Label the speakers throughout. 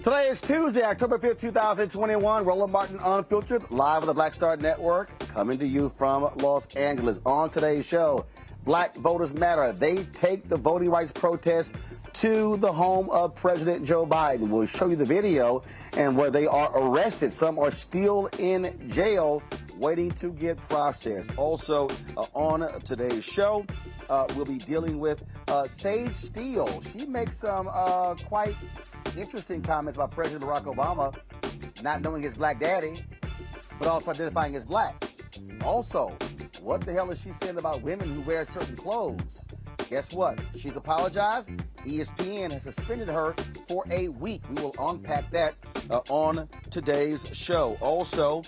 Speaker 1: Today is Tuesday, October 5th, 2021. Roland Martin Unfiltered, live on the Black Star Network, coming to you from Los Angeles. On today's show, Black Voters Matter. They take the voting rights protest to the home of President Joe Biden. We'll show you the video and where they are arrested. Some are still in jail waiting to get processed. Also, on today's show, we'll be dealing with Sage Steele. She makes some quite interesting comments about President Barack Obama not knowing his black daddy, but also identifying as black. Also, what the hell is she saying about women who wear certain clothes? Guess what? She's apologized, ESPN has suspended her for a week. We will unpack that on today's show. Also,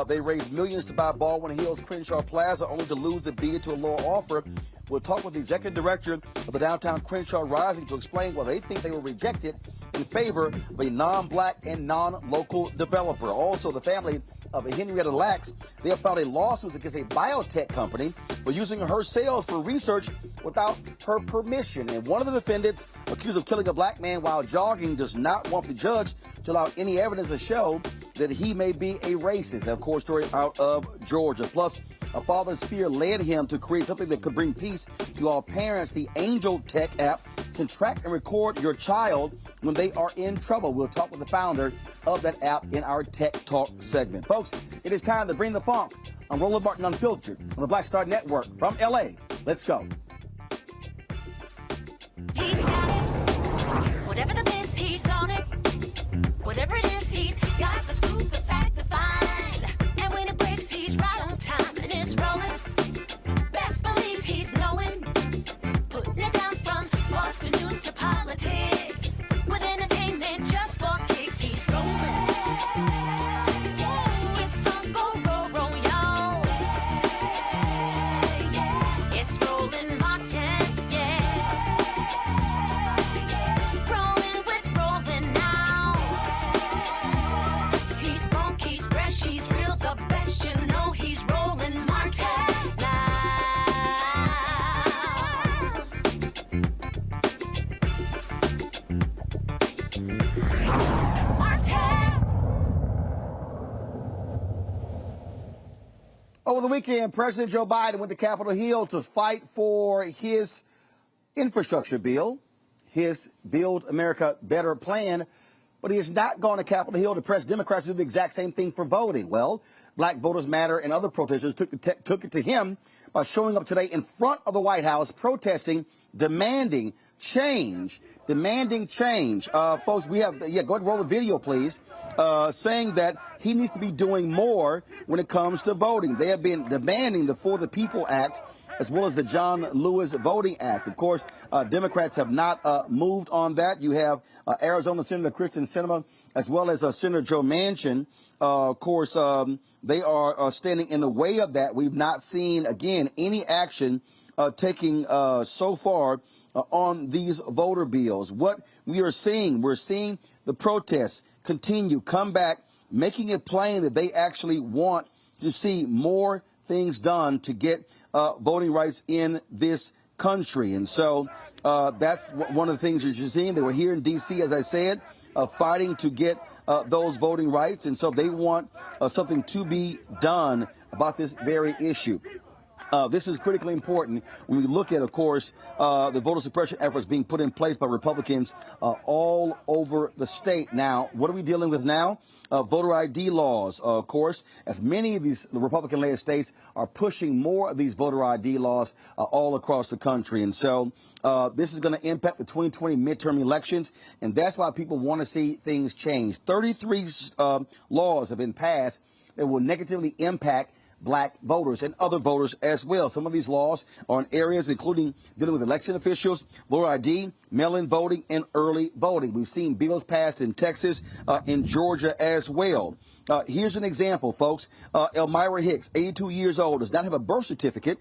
Speaker 1: they raised millions to buy Baldwin Hills Crenshaw Plaza, only to lose the bid to a lower offer. We'll talk with the executive director of the Downtown Crenshaw Rising to explain why they think they were rejected in favor of a non-black and non-local developer. Also, the family of Henrietta Lacks, they have filed a lawsuit against a biotech company for using her cells for research without her permission. And one of the defendants, accused of killing a black man while jogging, does not want the judge to allow any evidence to show that he may be a racist. Of course, story out of Georgia. Plus, a father's fear led him to create something that could bring peace to all parents. The ANJEL Tech app can track and record your child when they are in trouble. We'll talk with the founder of that app in our Tech Talk segment. Folks, it is time to bring the funk on Roland Martin Unfiltered on the Black Star Network. From L.A., let's go.
Speaker 2: He's got it. Whatever the miss, he's on it. Whatever it is, he's got the scoop, the fact, the find. And when it breaks, he's right on time and it's rolling. Best believe he's knowing. Putting it down from sports to news to politics. With entertainment just for kicks, he's rolling. It's Uncle Roro, y'all. It's Roland Martin, yeah. Rolling with Roland now. He's funk, he's fresh, he's real, the best, you know he's Roland Martin now. Martin.
Speaker 1: Over the weekend, President Joe Biden went to Capitol Hill to fight for his infrastructure bill, his Build America Better plan, but he has not gone to Capitol Hill to press Democrats to do the exact same thing for voting. Well, Black Voters Matter and other protesters took it to him by showing up today in front of the White House, protesting, demanding change. Folks, we have, go ahead and roll the video, please, saying that he needs to be doing more when it comes to voting. They have been demanding the For the People Act as well as the John Lewis Voting Act. Of course, Democrats have not moved on that. You have Arizona Senator Kristen Sinema as well as Senator Joe Manchin. Of course, they are standing in the way of that. We've not seen, again, any action taking so far on these voter bills. What we're seeing the protests continue, come back, making it plain that they actually want to see more things done to get voting rights in this country. And so that's one of the things that you're seeing. They were here in D.C., as I said, fighting to get those voting rights. And so they want something to be done about this very issue. This is critically important when we look at, of course, the voter suppression efforts being put in place by Republicans all over the state. Now, what are we dealing with now? Voter ID laws, of course, as many of these Republican-led states are pushing more of these voter ID laws all across the country. And so this is going to impact the 2020 midterm elections, and that's why people want to see things change. 33 laws have been passed that will negatively impact Black voters and other voters as well. Some of these laws are in areas including dealing with election officials, voter ID, mail-in voting, and early voting. We've seen bills passed in Texas, in Georgia as well. Here's an example, folks. Elmira Hicks, 82 years old, does not have a birth certificate,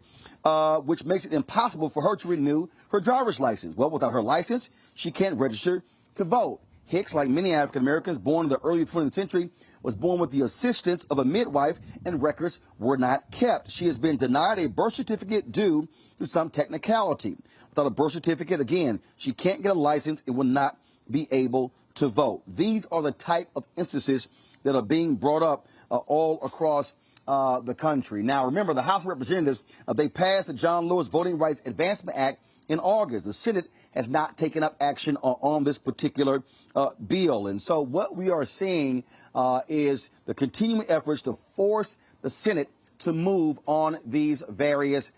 Speaker 1: which makes it impossible for her to renew her driver's license. Well, without her license, she can't register to vote. Hicks, like many African Americans born in the early 20th century, was born with the assistance of a midwife, and records were not kept. She has been denied a birth certificate due to some technicality. Without a birth certificate, again, she can't get a license and will not be able to vote. These are the type of instances that are being brought up all across the country. Now, remember, the House of Representatives, they passed the John Lewis Voting Rights Advancement Act in August. The Senate has not taken up action on this particular bill. And so what we are seeing is the continuing efforts to force the Senate to move on these various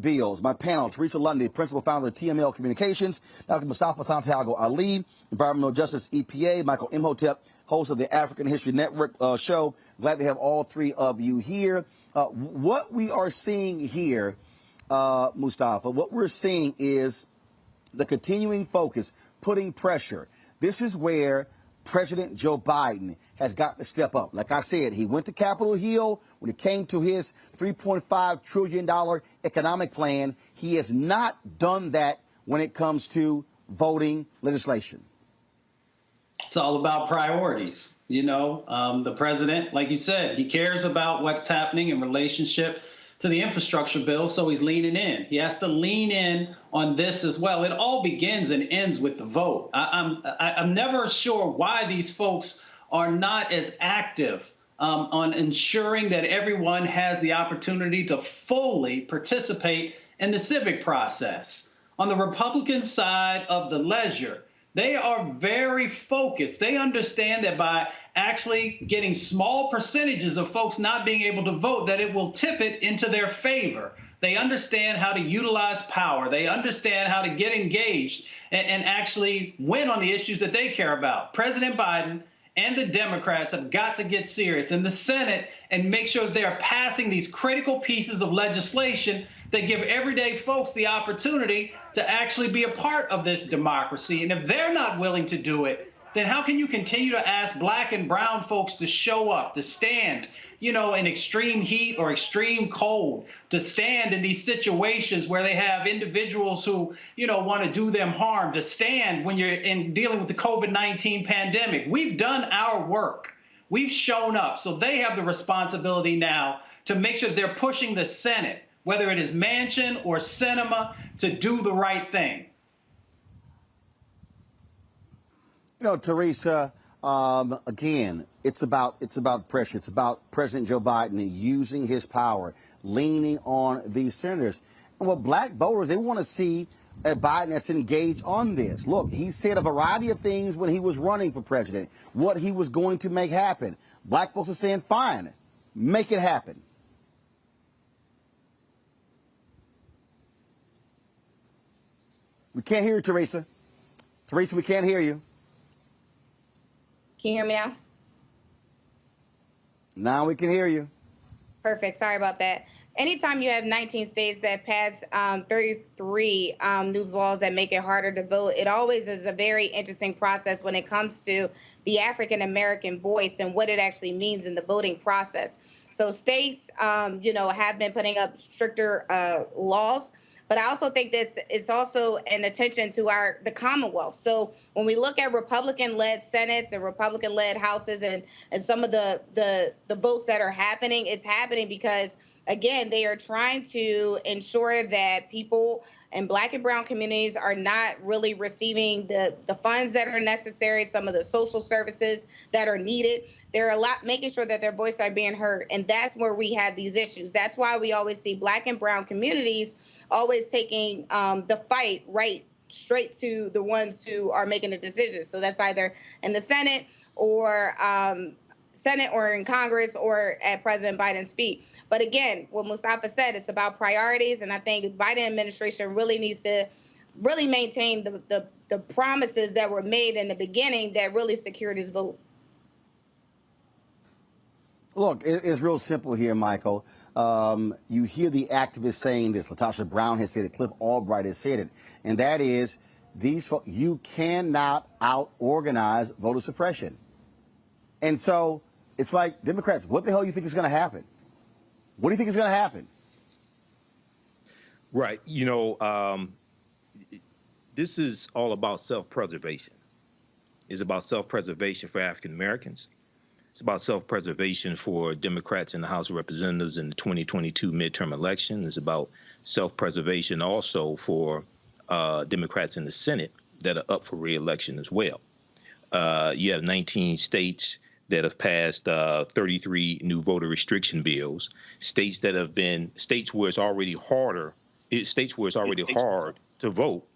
Speaker 1: bills. My panel, Teresa Lundy, principal founder of TML Communications, Dr. Mustafa Santiago Ali, Environmental Justice EPA, Michael Imhotep, host of the African History Network show. Glad to have all three of you here. What we are seeing here, Mustafa, what we're seeing is the continuing focus, putting pressure. This is where President Joe Biden has got to step up. Like I said, he went to Capitol Hill when it came to his $3.5 trillion economic plan. He has not done that when it comes to voting legislation.
Speaker 3: It's all about priorities. You know, the president, like you said, he cares about what's happening in relationship to the infrastructure bill, so he's leaning in. He has to lean in on this as well. It all begins and ends with the vote. I'm never sure why these folks are not as active on ensuring that everyone has the opportunity to fully participate in the civic process. On the Republican side of the ledger, they are very focused. They understand that by actually getting small percentages of folks not being able to vote, that it will tip it into their favor. They understand how to utilize power. They understand how to get engaged and actually win on the issues that they care about. President Biden and the Democrats have got to get serious in the Senate and make sure that they are passing these critical pieces of legislation that give everyday folks the opportunity to actually be a part of this democracy. And if they're not willing to do it, then how can you continue to ask black and brown folks to show up, to stand, you know, in extreme heat or extreme cold, to stand in these situations where they have individuals who, you know, want to do them harm, to stand when you're dealing with the COVID-19 pandemic? We've done our work. We've shown up. So they have the responsibility now to make sure they're pushing the Senate, whether it is Manchin or Sinema, to do the right thing.
Speaker 1: You know, Teresa, again, it's about pressure. It's about President Joe Biden using his power, leaning on these senators. And what black voters, they want to see a Biden that's engaged on this. Look, he said a variety of things when he was running for president, what he was going to make happen. Black folks are saying, fine, make it happen. We can't hear you, Teresa. Teresa, we can't hear you.
Speaker 4: Can you hear me now?
Speaker 1: Now we can hear you.
Speaker 4: Perfect. Sorry about that. Anytime you have 19 states that pass 33 new laws that make it harder to vote, it always is a very interesting process when it comes to the African-American voice and what it actually means in the voting process. So states, you know, have been putting up stricter laws. But I also think this is also an attention to the Commonwealth. So when we look at Republican-led Senates and Republican-led Houses and some of the votes that are happening, it's happening because, again, they are trying to ensure that people in black and brown communities are not really receiving the funds that are necessary, some of the social services that are needed. They're making sure that their voices are being heard. And that's where we have these issues. That's why we always see black and brown communities always taking the fight right straight to the ones who are making the decisions. So that's either in the Senate or in Congress or at President Biden's feet. But again, what Mustafa said, it's about priorities. And I think the Biden administration really needs to really maintain the promises that were made in the beginning that really secured his vote.
Speaker 1: Look, it's real simple here, Michael. You hear the activists saying this. Latasha Brown has said it. Cliff Albright has said it. And that is, you cannot out-organize voter suppression. And so it's like, Democrats, what the hell do you think is going to happen? What do you think is going to happen?
Speaker 5: Right. You know, this is all about self-preservation. It's about self-preservation for African Americans. It's about self-preservation for Democrats in the House of Representatives in the 2022 midterm election. It's about self-preservation also for Democrats in the Senate that are up for re-election as well. You have 19 states that have passed 33 new voter restriction bills. States that have been states where it's already hard to vote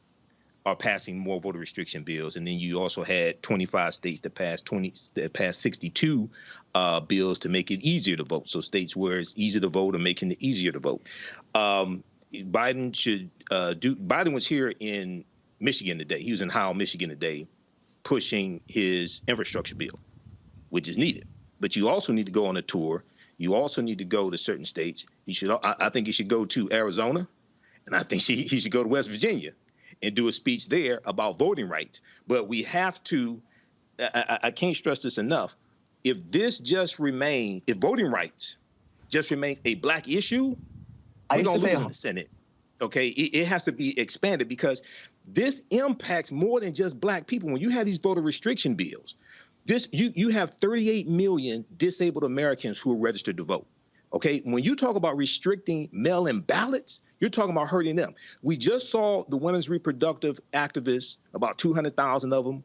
Speaker 5: are passing more voter restriction bills. And then you also had 25 states that passed 62 bills to make it easier to vote. So states where it's easy to vote are making it easier to vote. Biden was here in Michigan today. He was in Howell, Michigan today, pushing his infrastructure bill, which is needed. But you also need to go on a tour. You also need to go to certain states. I think he should go to Arizona, and I think he should go to West Virginia. and do a speech there about voting rights. But we have to, I can't stress this enough, if voting rights just remains a black issue, we're going to lose in the Senate. Okay, it has to be expanded because this impacts more than just black people. When you have these voter restriction bills, you have 38 million disabled Americans who are registered to vote. Okay, when you talk about restricting mail-in ballots, you're talking about hurting them. We just saw the women's reproductive activists, about 200,000 of them,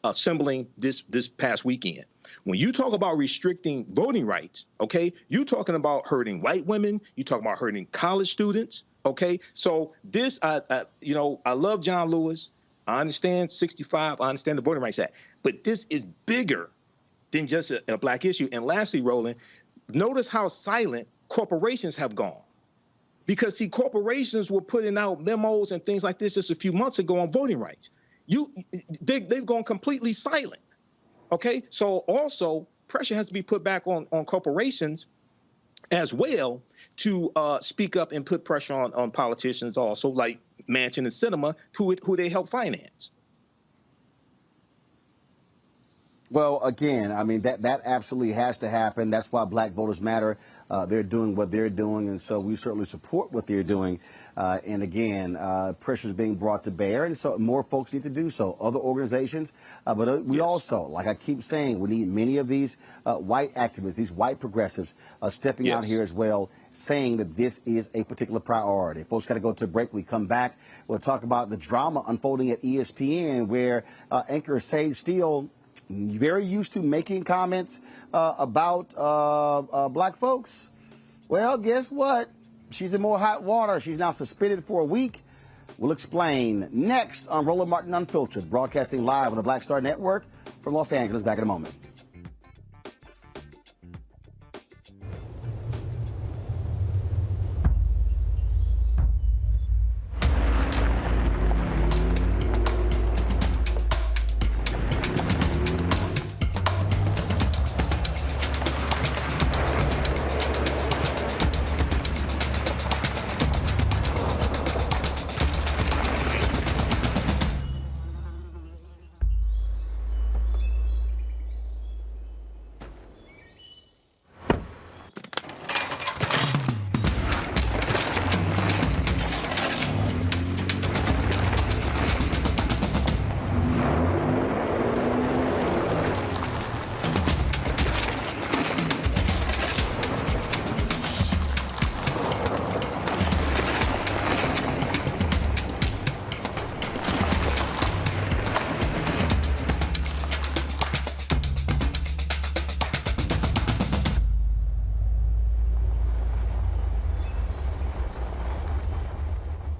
Speaker 5: assembling this past weekend. When you talk about restricting voting rights, okay, you're talking about hurting white women, you're talking about hurting college students, okay? So this, you know, I love John Lewis. I understand 65, I understand the Voting Rights Act, but this is bigger than just a black issue. And lastly, Roland, notice how silent corporations have gone. Because, see, corporations were putting out memos and things like this just a few months ago on voting rights. They've gone completely silent. Okay, so also pressure has to be put back on corporations as well to speak up and put pressure on politicians also, like Manchin and Sinema, who they help finance.
Speaker 1: Well, again, I mean, that absolutely has to happen. That's why Black Voters Matter. They're doing what they're doing, and so we certainly support what they're doing. And again, pressure is being brought to bear, and so more folks need to do so. Other organizations, but we also, like I keep saying, we need many of these white activists, these white progressives, stepping out here as well, saying that this is a particular priority. Folks got to go to a break. We come back. We'll talk about the drama unfolding at ESPN, where anchor Steele, very used to making comments about black folks. Well, guess what? She's in more hot water. She's now suspended for a week. We'll explain next on Roland Martin Unfiltered, broadcasting live on the Black Star Network from Los Angeles. Back in a moment.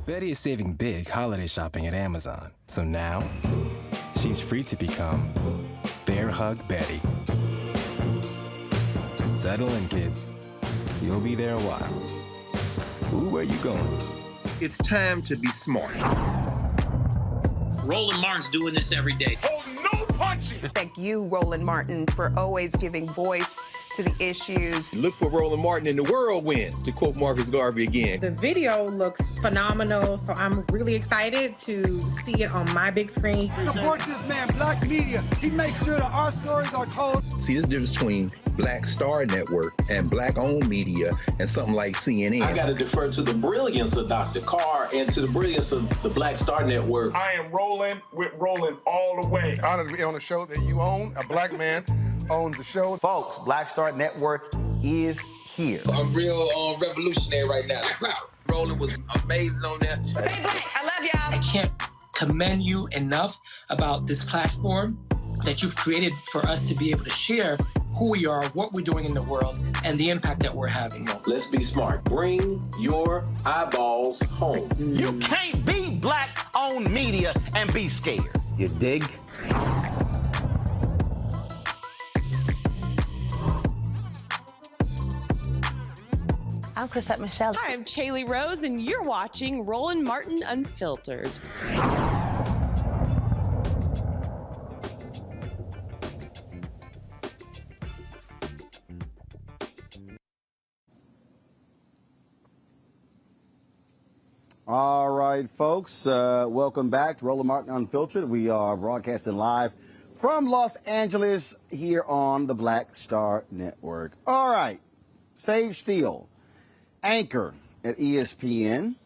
Speaker 6: Betty is saving big holiday shopping at Amazon, so now she's free to become Bear Hug Betty. Settle in, kids. You'll be there a while. Ooh, where you going?
Speaker 7: It's time to be smart.
Speaker 8: Roland Martin's doing this every day.
Speaker 9: Oh, no punches!
Speaker 10: Thank you, Roland Martin, for always giving voice to the issues.
Speaker 7: Look for Roland Martin in the whirlwind, to quote Marcus Garvey again.
Speaker 11: The video looks phenomenal, so I'm really excited to see it on my big screen.
Speaker 9: Support this man, Black Media. He makes sure that our stories are told.
Speaker 7: See, there's a difference between Black Star Network and Black-owned media and something like CNN.
Speaker 12: I got to defer to the brilliance of Dr. Carr and to the brilliance of the Black Star Network.
Speaker 9: I am rolling with Roland all the way.
Speaker 13: Honored to be on a show that you own. A black man owns the show.
Speaker 1: Folks, Black Star Network is here.
Speaker 14: I'm real revolutionary right now. Roland was amazing on there.
Speaker 4: Stay black. I love y'all.
Speaker 8: I can't commend you enough about this platform that you've created for us to be able to share who we are, what we're doing in the world, and the impact that we're having.
Speaker 12: Let's be smart. Bring your eyeballs home.
Speaker 1: You can't be black-owned media and be scared. You dig?
Speaker 15: I'm Chrisette Michelle.
Speaker 16: Hi, I'm Chaley Rose, and you're watching Roland Martin Unfiltered.
Speaker 1: All right, folks, welcome back to Roland Martin Unfiltered. We are broadcasting live from Los Angeles here on the Black Star Network. All right, Sage Steele, anchor at ESPN.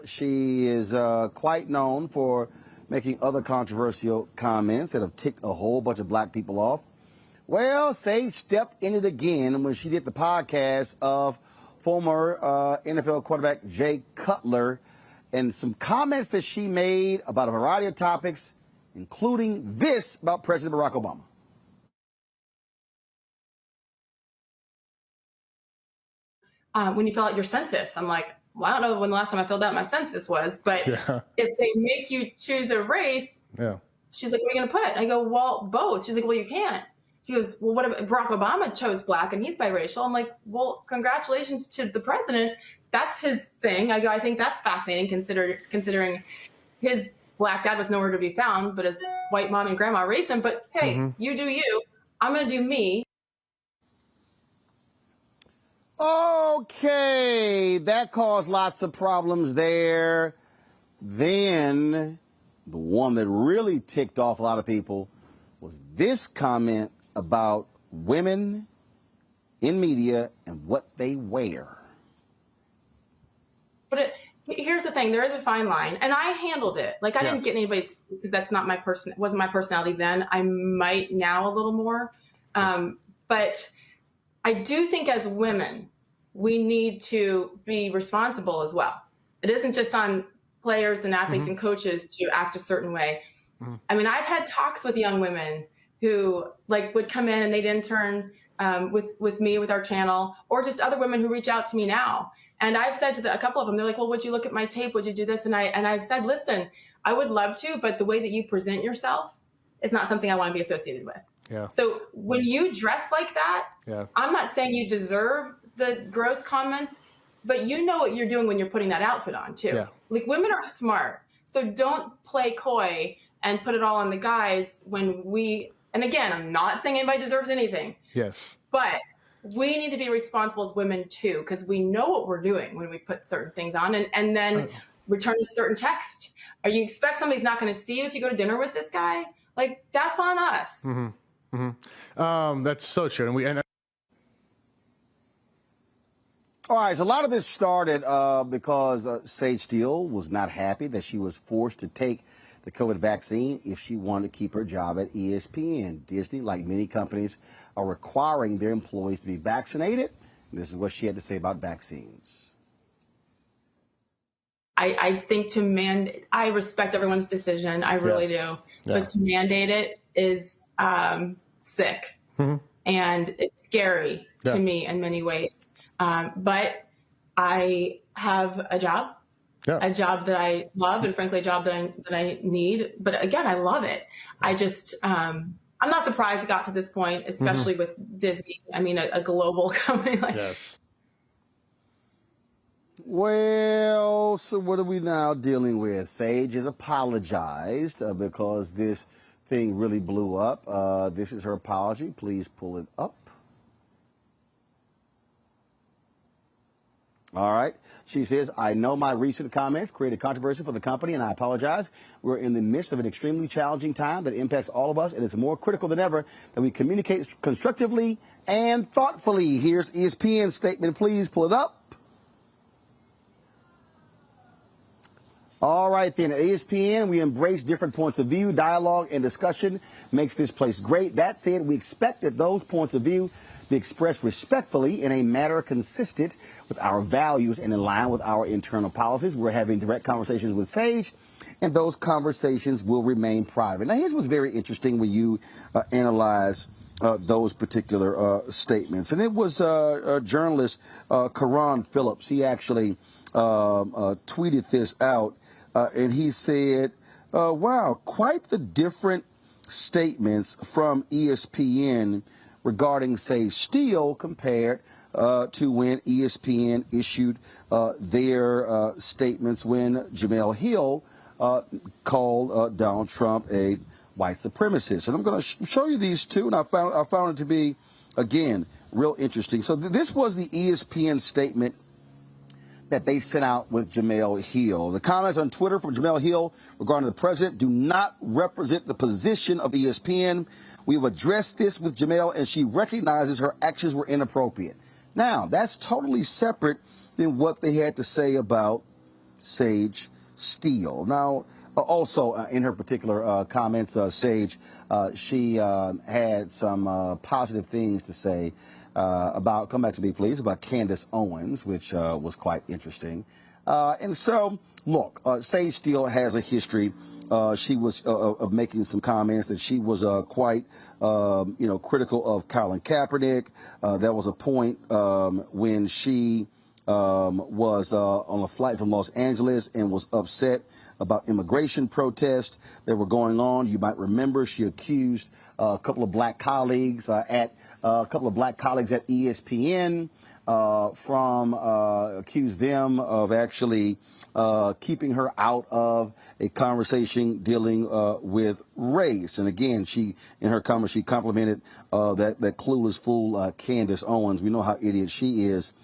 Speaker 1: She is quite known for making other controversial comments that have ticked a whole bunch of black people off. Well, Sage stepped in it again when she did the podcast of former NFL quarterback Jay Cutler and some comments that she made about a variety of topics, including this about President Barack Obama.
Speaker 17: When you fill out your census, I'm like, well, I don't know when the last time I filled out my census was, but if they make you choose a race, she's like, what are you going to put? I go, well, both. She's like, well, you can't. She goes, well, what about Barack Obama chose black and he's biracial? I'm like, well, congratulations to the president. That's his thing. I go, I think that's fascinating considering his black dad was nowhere to be found, but his white mom and grandma raised him. But hey, you do you. I'm going to do me.
Speaker 1: Okay, that caused lots of problems there. Then the one that really ticked off a lot of people was this comment about women in media and what they wear.
Speaker 17: But here's the thing, there is a fine line, and I handled it. Like I didn't get anybody's, because that's not my wasn't my personality then. I might now a little more. But I do think as women, we need to be responsible as well. It isn't just on players and athletes and coaches to act a certain way. I mean, I've had talks with young women who like would come in and they'd intern with me, with our channel, or just other women who reach out to me now. And I've said to a couple of them, they're like, well, would you look at my tape? Would you do this? And I've said, listen, I would love to, but the way that you present yourself is not something I want to be associated with.
Speaker 18: Yeah.
Speaker 17: So when you dress like that, I'm not saying you deserve the gross comments, but you know what you're doing when you're putting that outfit on too.
Speaker 18: Yeah.
Speaker 17: Like women are smart. So don't play coy and put it all on the guys when and again, I'm not saying anybody deserves anything.
Speaker 18: Yes.
Speaker 17: But we need to be responsible as women too, because we know what we're doing when we put certain things on and then return a certain text. Or you expect somebody's not going to see you if you go to dinner with this guy? Like that's on us.
Speaker 18: That's so true. And
Speaker 1: All right, so a lot of this started because Sage Steele was not happy that she was forced to take the COVID vaccine if she wanted to keep her job at ESPN. Disney, like many companies, are requiring their employees to be vaccinated. This is what she had to say about vaccines.
Speaker 17: I think I respect everyone's decision. I really do. But to mandate it is sick. And it's scary to me in many ways. But I have a job that I love, and frankly, a job that I need. But again, I love it. I just, I'm not surprised it got to this point, especially with Disney. I mean, a global company like.
Speaker 18: Yes.
Speaker 1: Well, so what are we now dealing with? Sage has apologized because this thing really blew up. This is her apology. Please pull it up. All right. She says, I know my recent comments created controversy for the company, and I apologize. We're in the midst of an extremely challenging time that impacts all of us, and it's more critical than ever that we communicate constructively and thoughtfully. Here's ESPN's statement. Please pull it up. All right, then. At ESPN, we embrace different points of view. Dialogue and discussion makes this place great. That said, we expect that those points of view be expressed respectfully in a manner consistent with our values and in line with our internal policies. We're having direct conversations with Sage, and those conversations will remain private. Now, here's what's very interesting when you analyze those particular statements. And it was journalist Karan Phillips. He actually tweeted this out, and he said, wow, quite the different statements from ESPN regarding, say, Steele compared to when ESPN issued their statements when Jemele Hill called Donald Trump a white supremacist. And I'm going to show you these two, and I found it to be, again, real interesting. So this was the ESPN statement that they sent out with Jemele Hill. The comments on Twitter from Jemele Hill regarding the president do not represent the position of ESPN. We've addressed this with Jemele, and she recognizes her actions were inappropriate. Now, that's totally separate than what they had to say about Sage Steele. Now, also in her particular comments, Sage, she had some positive things to say about, come back to me please, about Candace Owens, which was quite interesting. And so, look, Sage Steele has a history. She was of making some comments that she was quite, critical of Colin Kaepernick. There was a point when she was on a flight from Los Angeles and was upset about immigration protests that were going on. You might remember she accused a couple of black colleagues at ESPN accused them of actually keeping her out of a conversation dealing with race. And again, in her comments, she complimented that clueless fool Candace Owens. We know how idiot she is.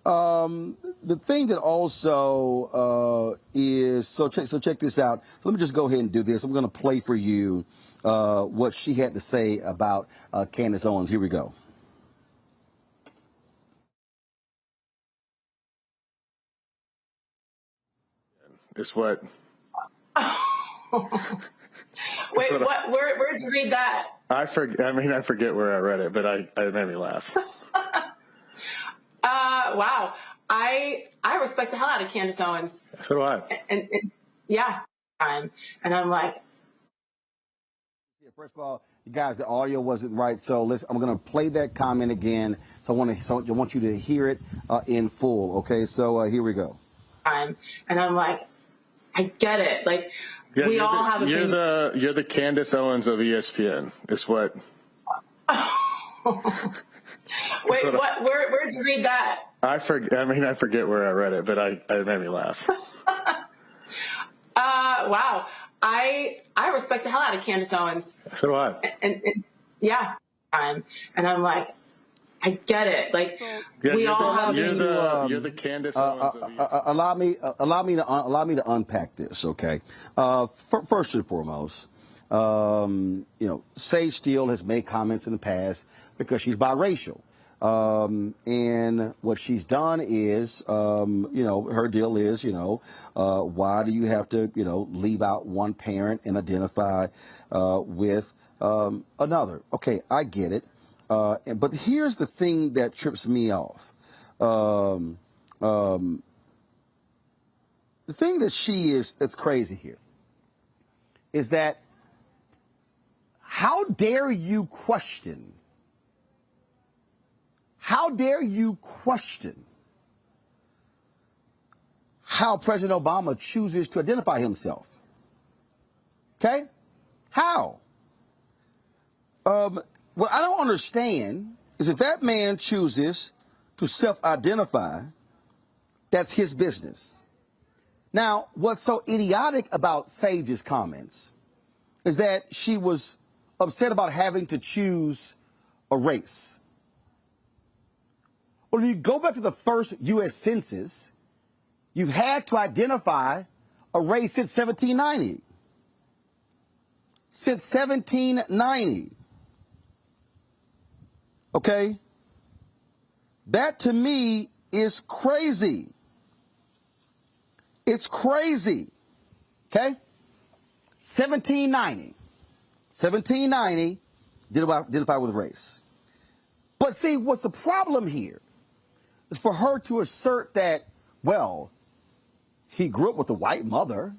Speaker 1: The thing that also is, so check this out. So let me just go ahead and do this. I'm going to play for you what she had to say about Candace Owens. Here we go.
Speaker 18: It's what?
Speaker 17: Wait, what? Where'd you read that?
Speaker 18: I forget where I read it, but it made me laugh.
Speaker 17: Wow. I respect the hell out of Candace Owens.
Speaker 18: So do I.
Speaker 17: And yeah, and I'm like.
Speaker 1: First of all, you guys, the audio wasn't right, so I'm going to play that comment again. So I want you to hear it in full. Okay, so here we go.
Speaker 17: And I'm like, I get it. Like, yeah, we all have a thing.
Speaker 18: You're the Candace Owens of ESPN. It's what.
Speaker 17: Wait, what? Where'd you read that?
Speaker 18: I forget where I read it, but it made me laugh.
Speaker 17: Wow. I respect the hell out of Candace Owens.
Speaker 18: So do I.
Speaker 17: And yeah, and I'm like, I get it. Like, yeah, we all have.
Speaker 18: You're the Candace Owens.
Speaker 1: Allow me to unpack this, okay? First and foremost, Sage Steele has made comments in the past because she's biracial. And what she's done is, her deal is, why do you have to, leave out one parent and identify with another? Okay, I get it. But here's the thing that trips me off. The thing that's crazy here is that how dare you question how President Obama chooses to identify himself? Okay? How? What I don't understand is if that man chooses to self-identify, that's his business. Now, what's so idiotic about Sage's comments is that she was upset about having to choose a race. Well, if you go back to the first U.S. Census, you've had to identify a race since 1790. Since 1790. Okay? That to me is crazy. It's crazy. Okay? 1790. 1790, identify with race. But see, what's the problem here is for her to assert that, well, he grew up with a white mother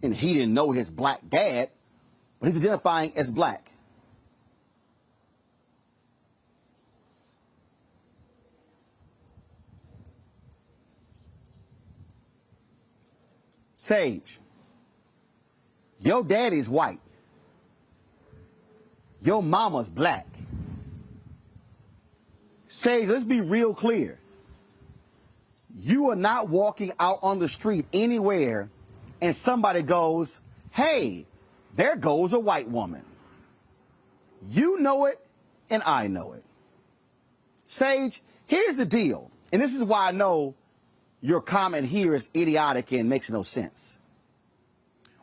Speaker 1: and he didn't know his black dad, but he's identifying as black. Sage, your daddy's white. Your mama's black. Sage, let's be real clear. You are not walking out on the street anywhere and somebody goes, hey, there goes a white woman. You know it and I know it. Sage, here's the deal. And this is why I know your comment here is idiotic and makes no sense.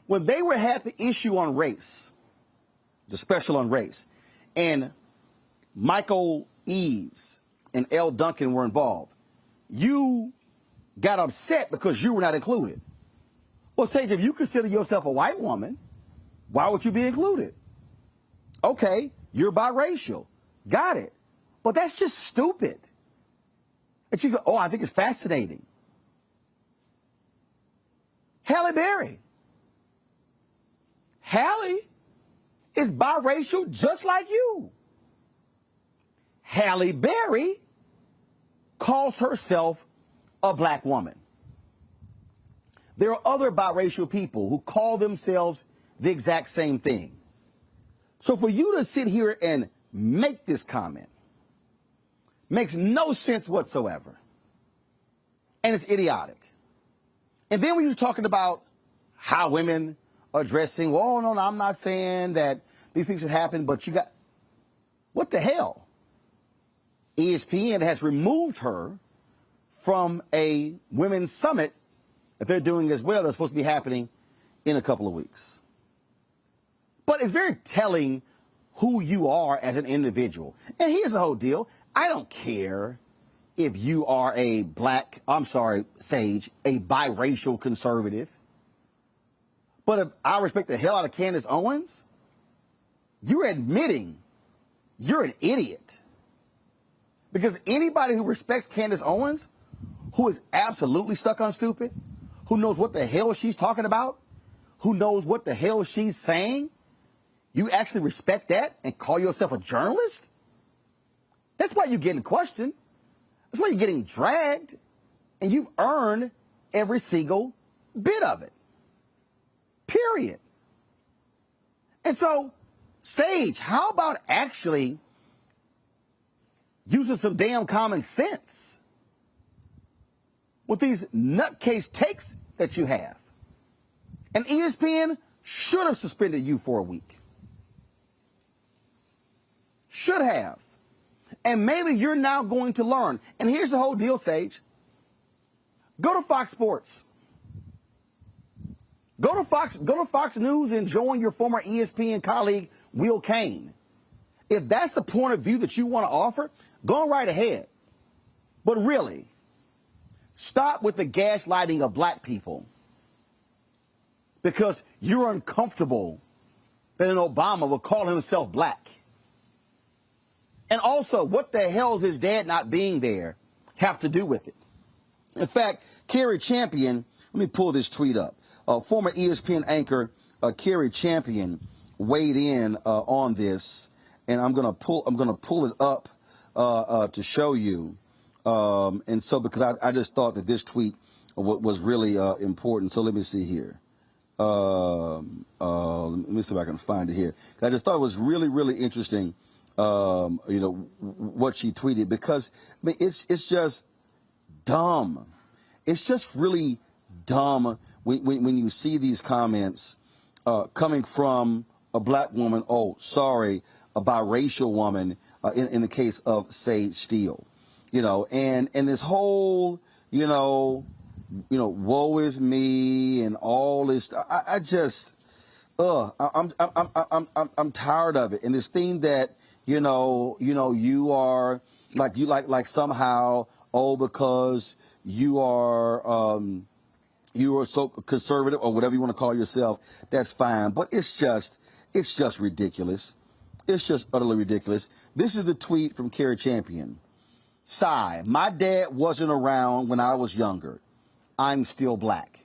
Speaker 1: When they had the issue on race, the special on race, and Michael Eves and L. Duncan were involved, you got upset because you were not included. Well, Sage, if you consider yourself a white woman, why would you be included? Okay, you're biracial. Got it. But that's just stupid. And you go, oh, I think it's fascinating. Halle Berry. Halle is biracial just like you. Halle Berry calls herself a black woman. There are other biracial people who call themselves the exact same thing. So for you to sit here and make this comment makes no sense whatsoever. And it's idiotic. And then when you're talking about how women are dressing, well, no, I'm not saying that these things should happen, but you got, what the hell? ESPN has removed her from a women's summit that they're doing as well. That's supposed to be happening in a couple of weeks. But it's very telling who you are as an individual. And here's the whole deal. I don't care if you are a Sage, a biracial conservative. But if I respect the hell out of Candace Owens, you're admitting you're an idiot. Because anybody who respects Candace Owens, who is absolutely stuck on stupid, who knows what the hell she's talking about, who knows what the hell she's saying, you actually respect that and call yourself a journalist? That's why you're getting questioned. That's why you're getting dragged. And you've earned every single bit of it. Period. And so, Sage, how about actually using some damn common sense with these nutcase takes that you have? And ESPN should have suspended you for a week. Should have. And maybe you're now going to learn. And here's the whole deal, Sage. Go to Fox Sports. Go to Fox News and join your former ESPN colleague, Will Cain. If that's the point of view that you want to offer, go right ahead. But really, stop with the gaslighting of black people because you're uncomfortable that an Obama will call himself black. And also, what the hell is his dad not being there have to do with it? In fact, Kerry Champion, let me pull this tweet up. Former ESPN anchor Kerry Champion weighed in on this, and I'm gonna pull it up to show you. And so because I just thought that this tweet was really important. So let me see here. Let me see if I can find it here. I just thought it was really, really interesting. What she tweeted, because I mean, it's just dumb. It's just really dumb when you see these comments coming from a black woman. Oh, sorry, a biracial woman. In the case of Sage Steele, and this whole, woe is me and all this. I just, I'm tired of it. And this thing that. You are like somehow, because you are so conservative or whatever you want to call yourself, that's fine. But it's just ridiculous. It's just utterly ridiculous. This is the tweet from Kerry Champion. Sigh, my dad wasn't around when I was younger. I'm still black.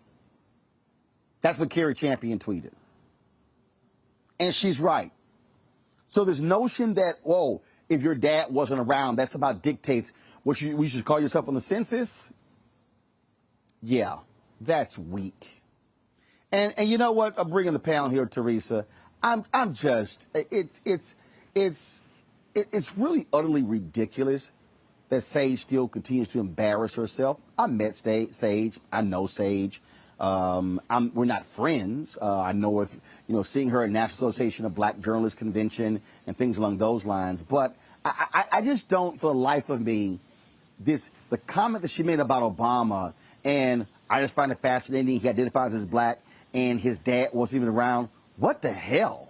Speaker 1: That's what Kerry Champion tweeted. And she's right. So this notion that, if your dad wasn't around, that somehow dictates what we should call yourself on the census. Yeah, that's weak. And you know what? I'm bringing the panel here, Teresa. I'm just, it's really utterly ridiculous that Sage still continues to embarrass herself. I met Sage. I know Sage. We're not friends. I know if, seeing her at National Association of Black Journalists Convention and things along those lines. But I just don't, for the life of me, the comment that she made about Obama And I just find it fascinating. He identifies as black, and his dad wasn't even around. What the hell?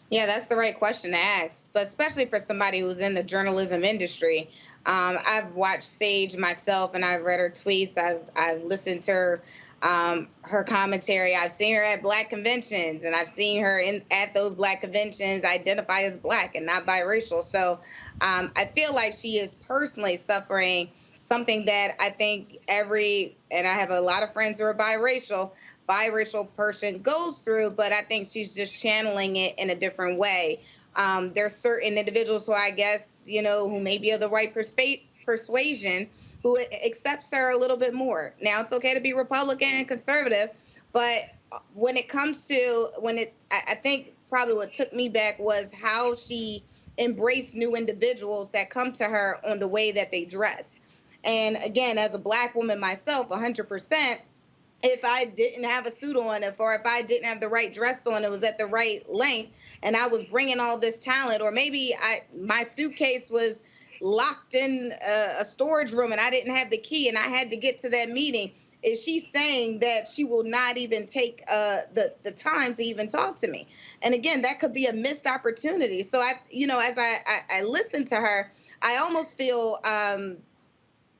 Speaker 4: Yeah, that's the right question to ask, but especially for somebody who's in the journalism industry. I've watched Sage myself, and I've read her tweets. I've listened to her commentary. I've seen her at black conventions, and I've seen her at those black conventions identify as black and not biracial. So I feel like she is personally suffering something that I think and I have a lot of friends who are biracial person goes through, but I think she's just channeling it in a different way. There's certain individuals who I guess, who may be of the right persuasion who accepts her a little bit more. Now, it's okay to be Republican and conservative, but when it comes to, I think probably what took me back was how she embraced new individuals that come to her on the way that they dress. And again, as a black woman myself, 100%, if I didn't have a suit on, or if I didn't have the right dress on, it was at the right length, and I was bringing all this talent, or maybe my suitcase was locked in a storage room and I didn't have the key and I had to get to that meeting, is she saying that she will not even take the time to even talk to me? And again, that could be a missed opportunity. So as I listen to her, I almost feel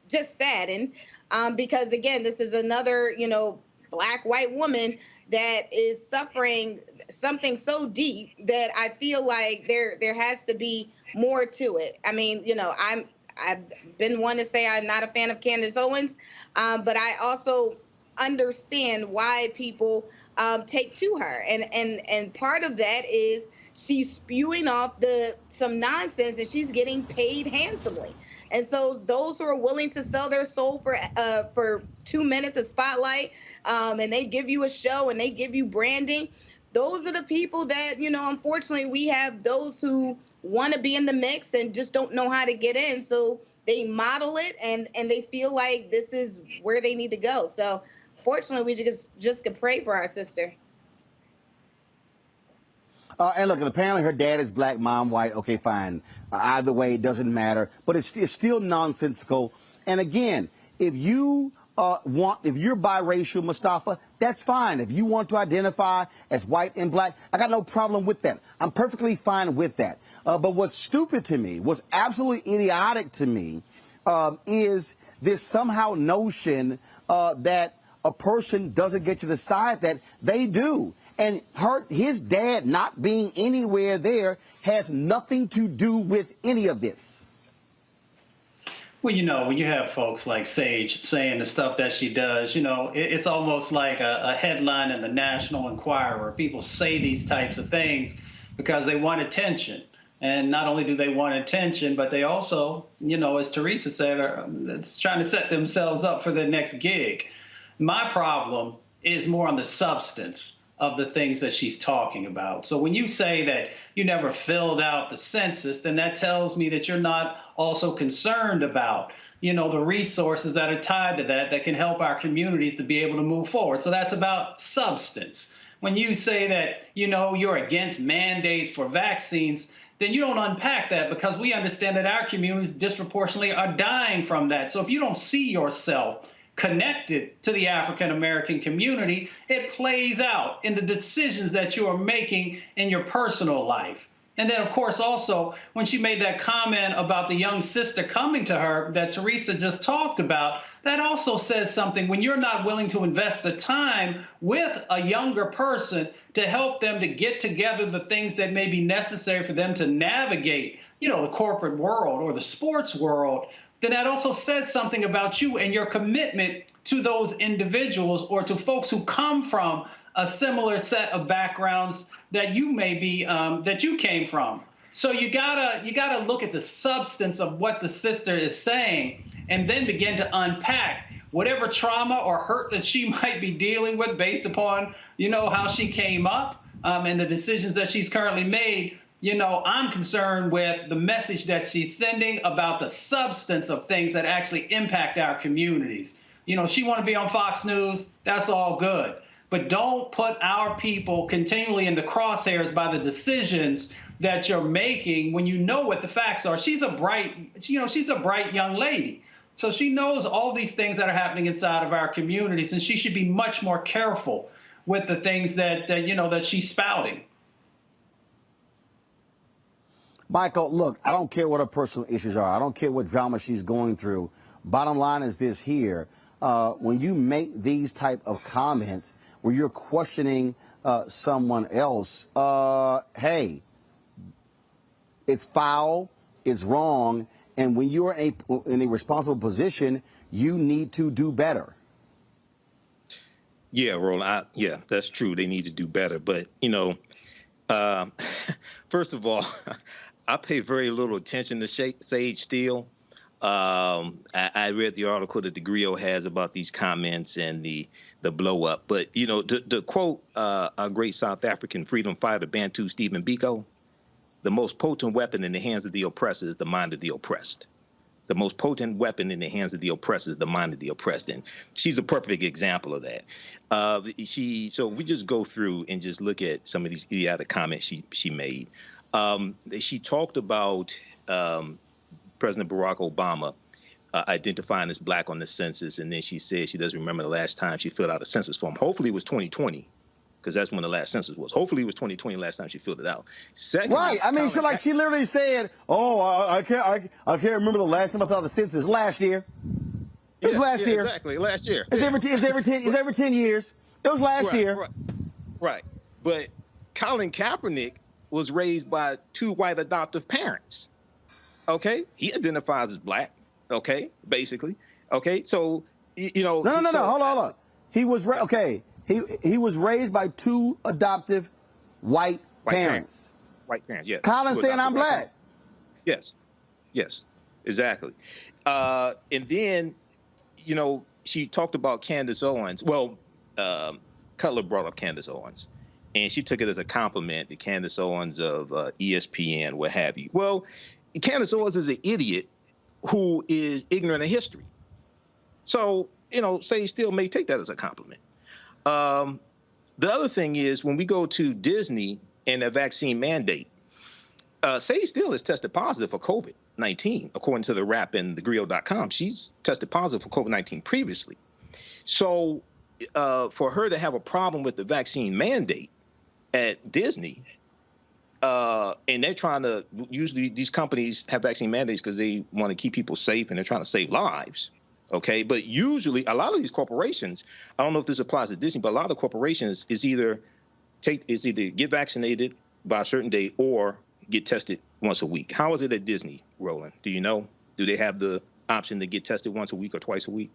Speaker 4: just saddened because again, this is another, black white woman that is suffering something so deep that I feel like there has to be more to it. I mean, I've been one to say I'm not a fan of Candace Owens, but I also understand why people take to her, and part of that is she's spewing off some nonsense, and she's getting paid handsomely. And so those who are willing to sell their soul for 2 minutes of spotlight, and they give you a show and they give you branding, those are the people that, unfortunately we have those who want to be in the mix and just don't know how to get in. So they model it and they feel like this is where they need to go. So fortunately, we just could pray for our sister.
Speaker 1: And look, apparently her dad is black, mom white. Okay, fine. Either way, it doesn't matter. But it's still nonsensical. And again, if you're biracial, Mustafa, that's fine. If you want to identify as white and black, I got no problem with that. I'm perfectly fine with that. But what's stupid to me, what's absolutely idiotic to me, is this somehow notion that a person doesn't get to decide that. They do. And his dad not being anywhere there has nothing to do with any of this.
Speaker 3: Well, when you have folks like Sage saying the stuff that she does, it's almost like a headline in the National Enquirer. People say these types of things because they want attention. And not only do they want attention, but they also, as Teresa said, are trying to set themselves up for their next gig. My problem is more on the substance of the things that she's talking about. So when you say that you never filled out the census, then that tells me that you're not also concerned about, the resources that are tied to that can help our communities to be able to move forward. So that's about substance. When you say that, you're against mandates for vaccines, then you don't unpack that, because we understand that our communities disproportionately are dying from that. So if you don't see yourself connected to the African American community, it plays out in the decisions that you are making in your personal life. And then, of course, also, when she made that comment about the young sister coming to her that Teresa just talked about, that also says something. When you're not willing to invest the time with a younger person to help them to get together the things that may be necessary for them to navigate, the corporate world or the sports world, then that also says something about you and your commitment to those individuals or to folks who come from a similar set of backgrounds that you may be, that you came from. So you gotta look at the substance of what the sister is saying and then begin to unpack whatever trauma or hurt that she might be dealing with based upon, how she came up and the decisions that she's currently made. I'm concerned with the message that she's sending about the substance of things that actually impact our communities. She want to be on Fox News, that's all good. But don't put our people continually in the crosshairs by the decisions that you're making when you know what the facts are. She's a bright young lady. So she knows all these things that are happening inside of our communities, and she should be much more careful with the things that she's spouting.
Speaker 1: Michael, look, I don't care what her personal issues are. I don't care what drama she's going through. Bottom line is this here. When you make these type of comments where you're questioning someone else, hey, it's foul, it's wrong, and when you're in a responsible position, you need to do better.
Speaker 5: Yeah, Roland, yeah, that's true. They need to do better. But, first of all, I pay very little attention to Sage Steele. I read the article that the Griot has about these comments and the blow up. But, to quote our great South African freedom fighter, Bantu Stephen Biko, the most potent weapon in the hands of the oppressor is the mind of the oppressed. The most potent weapon in the hands of the oppressor is the mind of the oppressed. And she's a perfect example of that. So we just go through and just look at some of these idiotic comments she made. She talked about President Barack Obama identifying as black on the census, and then she said she doesn't remember the last time she filled out a census form. Hopefully it was 2020, because that's when the last census was. Hopefully it was 2020 last time she filled it out. Secondly,
Speaker 1: right. I mean, she literally said, "Oh, I can't remember the last time I filled out the census. Last year. It was last year.
Speaker 5: Exactly, last year.
Speaker 1: It's every 10 years. It was last year.
Speaker 5: Right. But Colin Kaepernick was raised by two white adoptive parents. Okay, he identifies as black. Okay, basically. Okay, so
Speaker 1: No. Hold on. He was He was raised by two adoptive white parents.
Speaker 5: White parents, yes.
Speaker 1: Colin saying I'm black.
Speaker 5: Yes, exactly. And then, she talked about Candace Owens. Well, Cutler brought up Candace Owens, and she took it as a compliment to Candace Owens of ESPN, what have you. Well, Candace Owens is an idiot who is ignorant of history. So, Sage Steele may take that as a compliment. The other thing is, when we go to Disney and a vaccine mandate, Sage Steele has tested positive for COVID-19, according to the Wrap and thegrio.com. She's tested positive for COVID-19 previously. So for her to have a problem with the vaccine mandate at Disney, and they're trying to, usually these companies have vaccine mandates because they want to keep people safe and they're trying to save lives. Okay, but usually a lot of these corporations, I don't know if this applies to Disney, but a lot of corporations is either get vaccinated by a certain date or get tested once a week. How is it at Disney, Roland? Do you know? Do they have the option to get tested once a week or twice a week?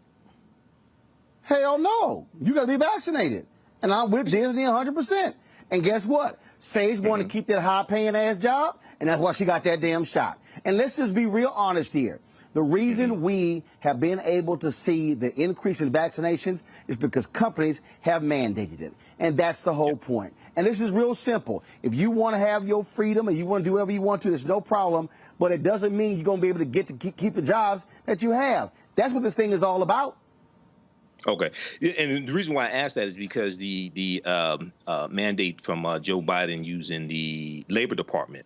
Speaker 1: Hell no. You got to be vaccinated. And I'm with Disney 100%. And guess what? Sage wanted to keep that high-paying ass job, and that's why she got that damn shot. And let's just be real honest here. The reason we have been able to see the increase in vaccinations is because companies have mandated it. And that's the whole point. And this is real simple. If you want to have your freedom and you want to do whatever you want to, there's no problem. But it doesn't mean you're going to be able to keep the jobs that you have. That's what this thing is all about.
Speaker 5: Okay. And the reason why I asked that is because the mandate from Joe Biden using the Labor Department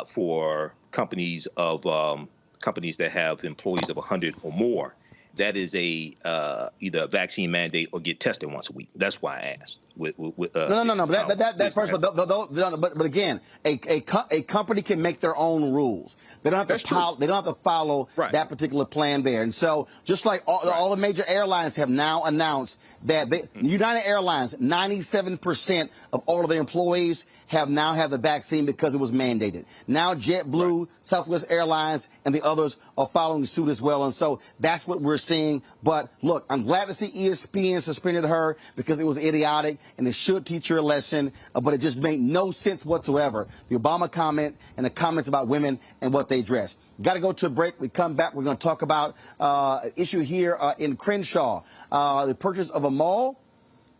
Speaker 5: for companies that have employees of 100 or more, that is either a vaccine mandate or get tested once a week. That's why I asked.
Speaker 1: No. That first, but again, a company can make their own rules. They don't have to follow that particular plan there. And so, just like all the major airlines have now announced that United Airlines, 97% of all of their employees have the vaccine because it was mandated. Now JetBlue, Southwest Airlines, and the others are following suit as well. And so that's what we're seeing. But look, I'm glad to see ESPN suspended her because it was idiotic and it should teach her a lesson. But it just made no sense whatsoever. The Obama comment and the comments about women and what they dress. Got to go to a break. We come back. We're going to talk about an issue here in Crenshaw. The purchase of a mall,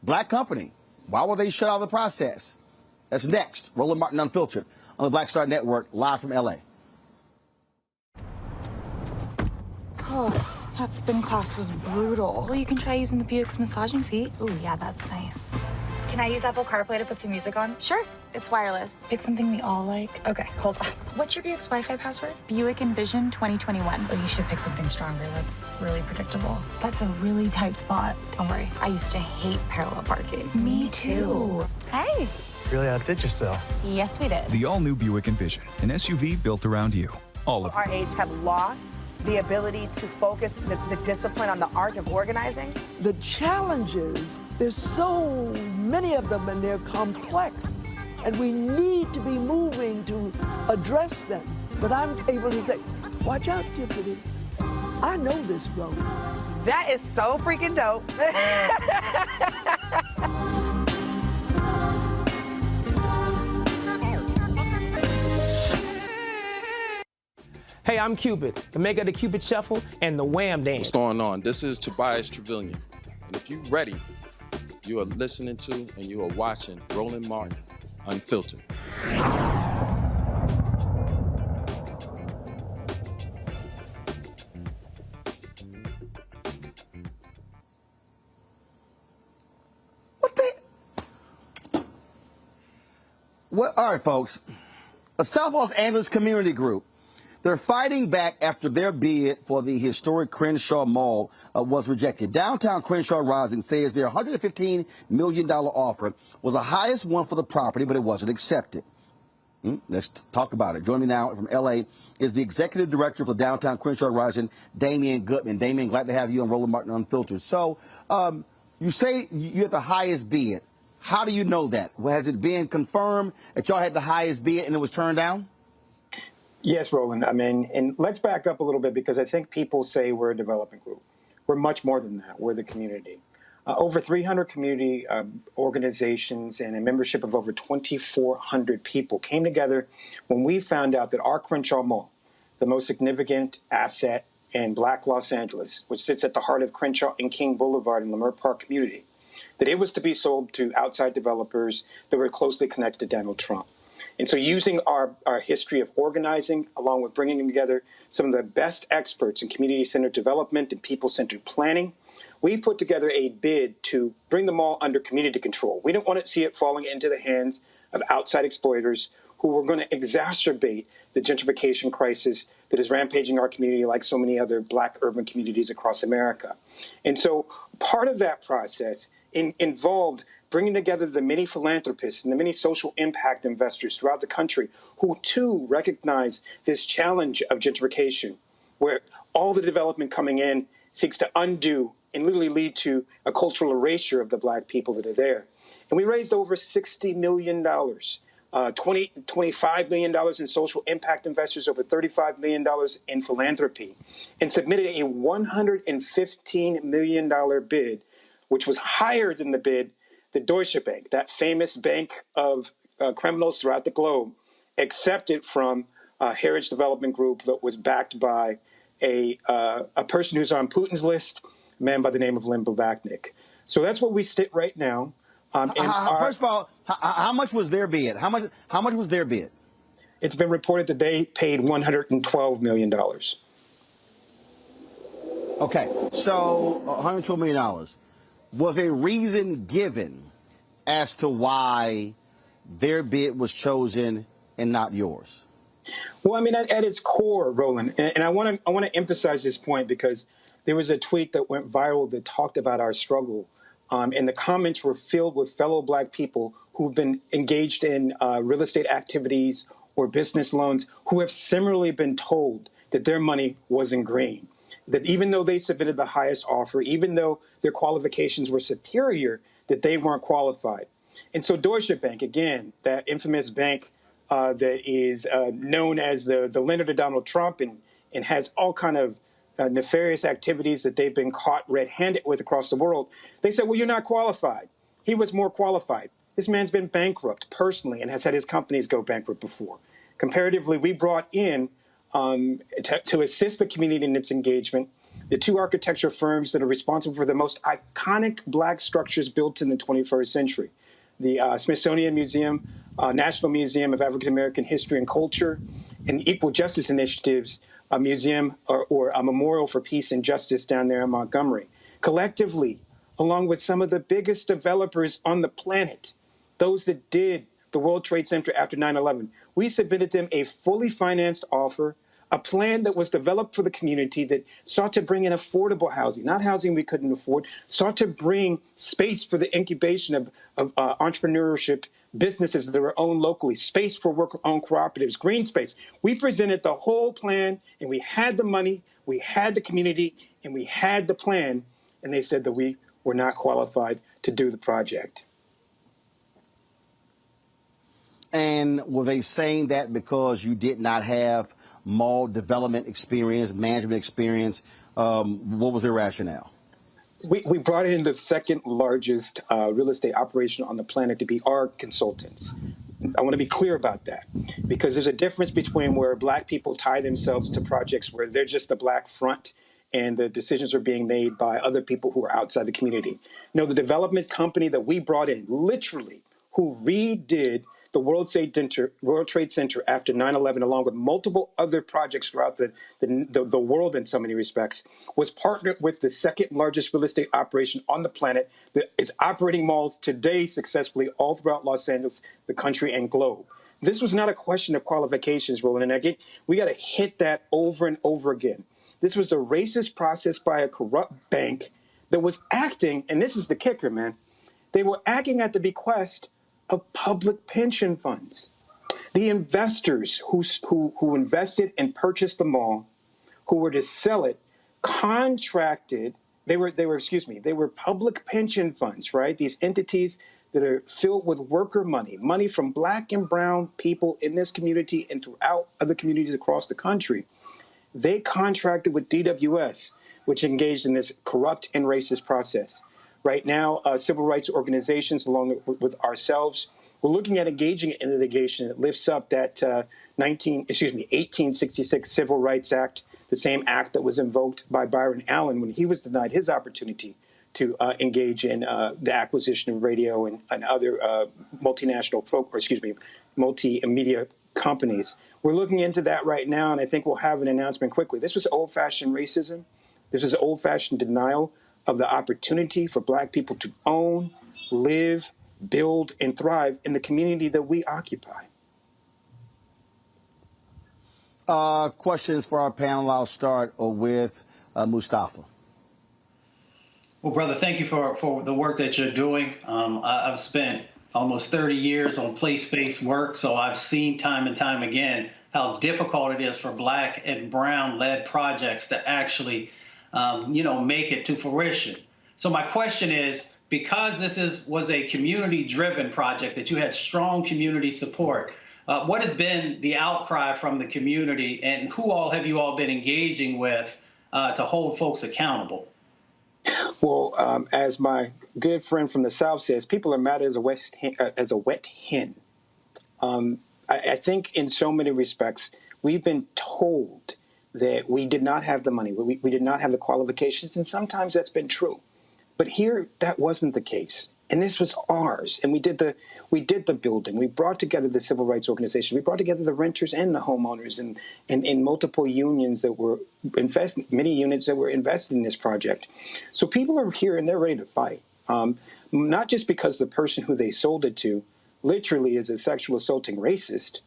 Speaker 1: black company. Why were they shut out of the process? That's next. Roland Martin Unfiltered on the Black Star Network, live from L.A.
Speaker 19: Oh, that spin class was brutal. Well, you can try using the Buick's massaging seat. Ooh, yeah, that's nice.
Speaker 20: Can I use Apple CarPlay to put some music on?
Speaker 19: Sure, it's wireless.
Speaker 20: Pick something we all like. Okay, hold on. What's your Buick's Wi-Fi password?
Speaker 19: Buick Envision 2021.
Speaker 20: Oh, you should pick something stronger. That's really predictable. That's a really tight spot. Don't worry. I used to hate parallel parking.
Speaker 19: Me too.
Speaker 20: Hey.
Speaker 21: Really outdid yourself.
Speaker 20: Yes, we did.
Speaker 22: The all-new Buick Envision, an SUV built around you. All of
Speaker 23: our age have lost the ability to focus the discipline on the art of organizing.
Speaker 9: The challenges, there's so many of them and they're complex. And we need to be moving to address them. But I'm able to say, watch out, Tiffany. I know this road.
Speaker 23: That is so freaking dope.
Speaker 24: Hey, I'm Cupid, the maker of the Cupid Shuffle and the Wham Dance.
Speaker 25: What's going on? This is Tobias Trevelyan. And if you're ready, you are listening to and you are watching Roland Martin Unfiltered.
Speaker 1: Well, all right, folks. A South Los Angeles community group. They're fighting back after their bid for the historic Crenshaw Mall was rejected. Downtown Crenshaw Rising says their $115 million offer was the highest one for the property, but it wasn't accepted. Let's talk about it. Joining me now from L.A. is the executive director for Downtown Crenshaw Rising, Damian Goodman. Damian, glad to have you on Roland Martin Unfiltered. So you say you had the highest bid. How do you know that? Has it been confirmed that y'all had the highest bid and it was turned down?
Speaker 26: Yes, Roland. I mean, and let's back up a little bit because I think people say we're a development group. We're much more than that. We're the community. Over 300 community organizations and a membership of over 2,400 people came together when we found out that our Crenshaw Mall, the most significant asset in Black Los Angeles, which sits at the heart of Crenshaw and King Boulevard in Leimert Park community, that it was to be sold to outside developers that were closely connected to Donald Trump. And so using our history of organizing, along with bringing together some of the best experts in community-centered development and people-centered planning, we put together a bid to bring the mall under community control. We didn't want to see it falling into the hands of outside exploiters who were going to exacerbate the gentrification crisis that is rampaging our community like so many other Black urban communities across America. And so part of that process involved bringing together the many philanthropists and the many social impact investors throughout the country who, too, recognize this challenge of gentrification, where all the development coming in seeks to undo and literally lead to a cultural erasure of the Black people that are there. And we raised over $60 million, $25 million in social impact investors, over $35 million in philanthropy, and submitted a $115 million bid, which was higher than the bid the Deutsche Bank, that famous bank of criminals throughout the globe, accepted from Heritage Development Group that was backed by a person who's on Putin's list, a man by the name of Len Blavatnik. So that's what we sit right now.
Speaker 1: First of all, how much was their bid? How much was their bid?
Speaker 26: It's been reported that they paid $112 million.
Speaker 1: Okay, so $112 million. Was a reason given as to why their bid was chosen and not yours?
Speaker 26: Well, I mean, at its core, Roland, and I want to emphasize this point because there was a tweet that went viral that talked about our struggle, and the comments were filled with fellow Black people who've been engaged in real estate activities or business loans who have similarly been told that their money wasn't green. That even though they submitted the highest offer, even though their qualifications were superior, that they weren't qualified. And so Deutsche Bank, again, that infamous bank that is known as the lender to Donald Trump and has all kind of nefarious activities that they've been caught red-handed with across the world, they said, well, you're not qualified. He was more qualified. This man's been bankrupt personally and has had his companies go bankrupt before. Comparatively, we brought in to assist the community in its engagement, the two architecture firms that are responsible for the most iconic Black structures built in the 21st century. The Smithsonian Museum, National Museum of African American History and Culture, and Equal Justice Initiatives, a museum or a memorial for peace and justice down there in Montgomery. Collectively, along with some of the biggest developers on the planet, those that did the World Trade Center after 9/11. We submitted them a fully financed offer, a plan that was developed for the community that sought to bring in affordable housing, not housing we couldn't afford, sought to bring space for the incubation of entrepreneurship, businesses that were owned locally, space for worker-owned cooperatives, green space. We presented the whole plan, and we had the money, we had the community, and we had the plan, and they said that we were not qualified to do the project.
Speaker 1: And were they saying that because you did not have mall development experience, management experience? What was their rationale?
Speaker 26: We brought in the second largest real estate operation on the planet to be our consultants. I want to be clear about that, because there's a difference between where Black people tie themselves to projects where they're just the Black front and the decisions are being made by other people who are outside the community. No, the development company that we brought in, literally, who redid the World Trade Center after 9/11, along with multiple other projects throughout the world in so many respects, was partnered with the second largest real estate operation on the planet that is operating malls today successfully all throughout Los Angeles, the country, and globe. This was not a question of qualifications, Roland, and again, we got to hit that over and over again. This was a racist process by a corrupt bank that was acting, and this is the kicker, man, they were acting at the bequest of public pension funds. The investors who invested and purchased the mall, who were to sell it, contracted. They were public pension funds, right? These entities that are filled with worker money from Black and brown people in this community and throughout other communities across the country. They contracted with DWS, which engaged in this corrupt and racist process. Right now, civil rights organizations, along with ourselves, we're looking at engaging in litigation that lifts up that 1866 Civil Rights Act, the same act that was invoked by Byron Allen when he was denied his opportunity to engage in the acquisition of radio and other multimedia companies. We're looking into that right now, and I think we'll have an announcement quickly. This was old-fashioned racism. This is old-fashioned denial of the opportunity for Black people to own, live, build, and thrive in the community that we occupy.
Speaker 1: Questions for our panel. I'll start with Mustafa.
Speaker 3: Well, brother, thank you for the work that you're doing. I've spent almost 30 years on place-based work, so I've seen time and time again how difficult it is for Black and brown-led projects to actually make it to fruition. So my question is, because this was a community-driven project that you had strong community support, what has been the outcry from the community, and who all have you all been engaging with to hold folks accountable?
Speaker 26: Well, as my good friend from the South says, people are mad as a wet hen. I think in so many respects, we've been told that we did not have the money, we did not have the qualifications, and sometimes that's been true. But here, that wasn't the case, and this was ours. And we did the building. We brought together the civil rights organization. We brought together the renters and the homeowners, and multiple unions that were many units that were invested in this project. So people are here and they're ready to fight. Not just because the person who they sold it to literally is a sexual assaulting racist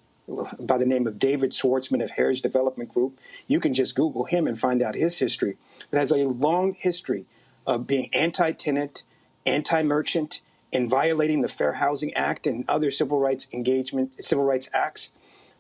Speaker 26: by the name of David Schwartzman of Heritage Development Group. You can just Google him and find out his history. It has a long history of being anti-tenant, anti-merchant, and violating the Fair Housing Act and other civil rights acts.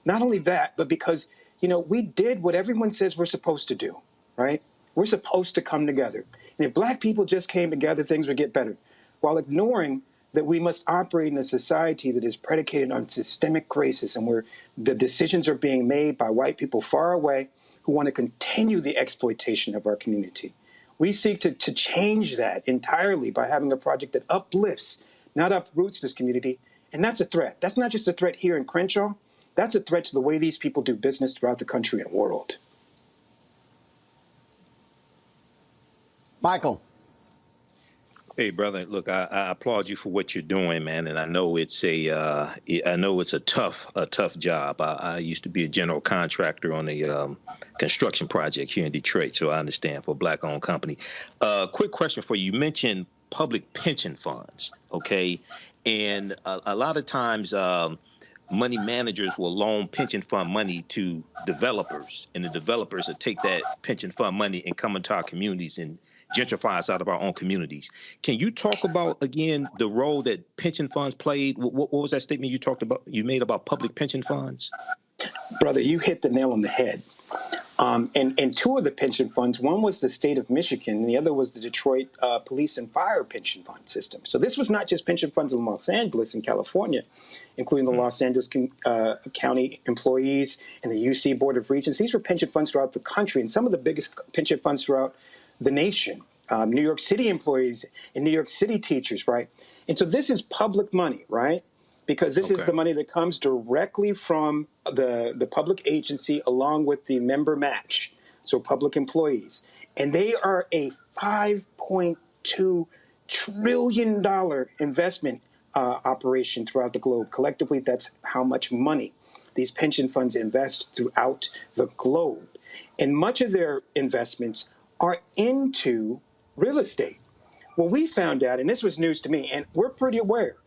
Speaker 26: Not only that, but because, we did what everyone says we're supposed to do, right? We're supposed to come together. And if Black people just came together, things would get better, while ignoring that we must operate in a society that is predicated on systemic racism, where the decisions are being made by white people far away who want to continue the exploitation of our community. We seek to change that entirely by having a project that uplifts, not uproots this community. And that's a threat. That's not just a threat here in Crenshaw. That's a threat to the way these people do business throughout the country and world.
Speaker 1: Michael.
Speaker 5: Hey, brother, look, I applaud you for what you're doing, man, and I know it's a tough job. I used to be a general contractor on a construction project here in Detroit, so I understand, for a Black-owned company. Quick question for you. You mentioned public pension funds, okay? And a lot of times money managers will loan pension fund money to developers, and the developers will take that pension fund money and come into our communities and gentrify us out of our own communities. Can you talk about, again, the role that pension funds played? What was that statement you made about public pension funds?
Speaker 26: Brother, you hit the nail on the head. And two of the pension funds, one was the state of Michigan, and the other was the Detroit Police and Fire Pension Fund System. So this was not just pension funds in Los Angeles and California, including the Los Angeles County employees and the UC Board of Regents. These were pension funds throughout the country, and some of the biggest pension funds throughout the nation. New York City employees and New York City teachers, right? And so this is public money, right? Because this is the money that comes directly from the public agency along with the member match, so public employees. And they are a $5.2 trillion investment operation throughout the globe. Collectively, that's how much money these pension funds invest throughout the globe. And much of their investments are into real estate. Well, we found out, and this was news to me, and we're pretty aware.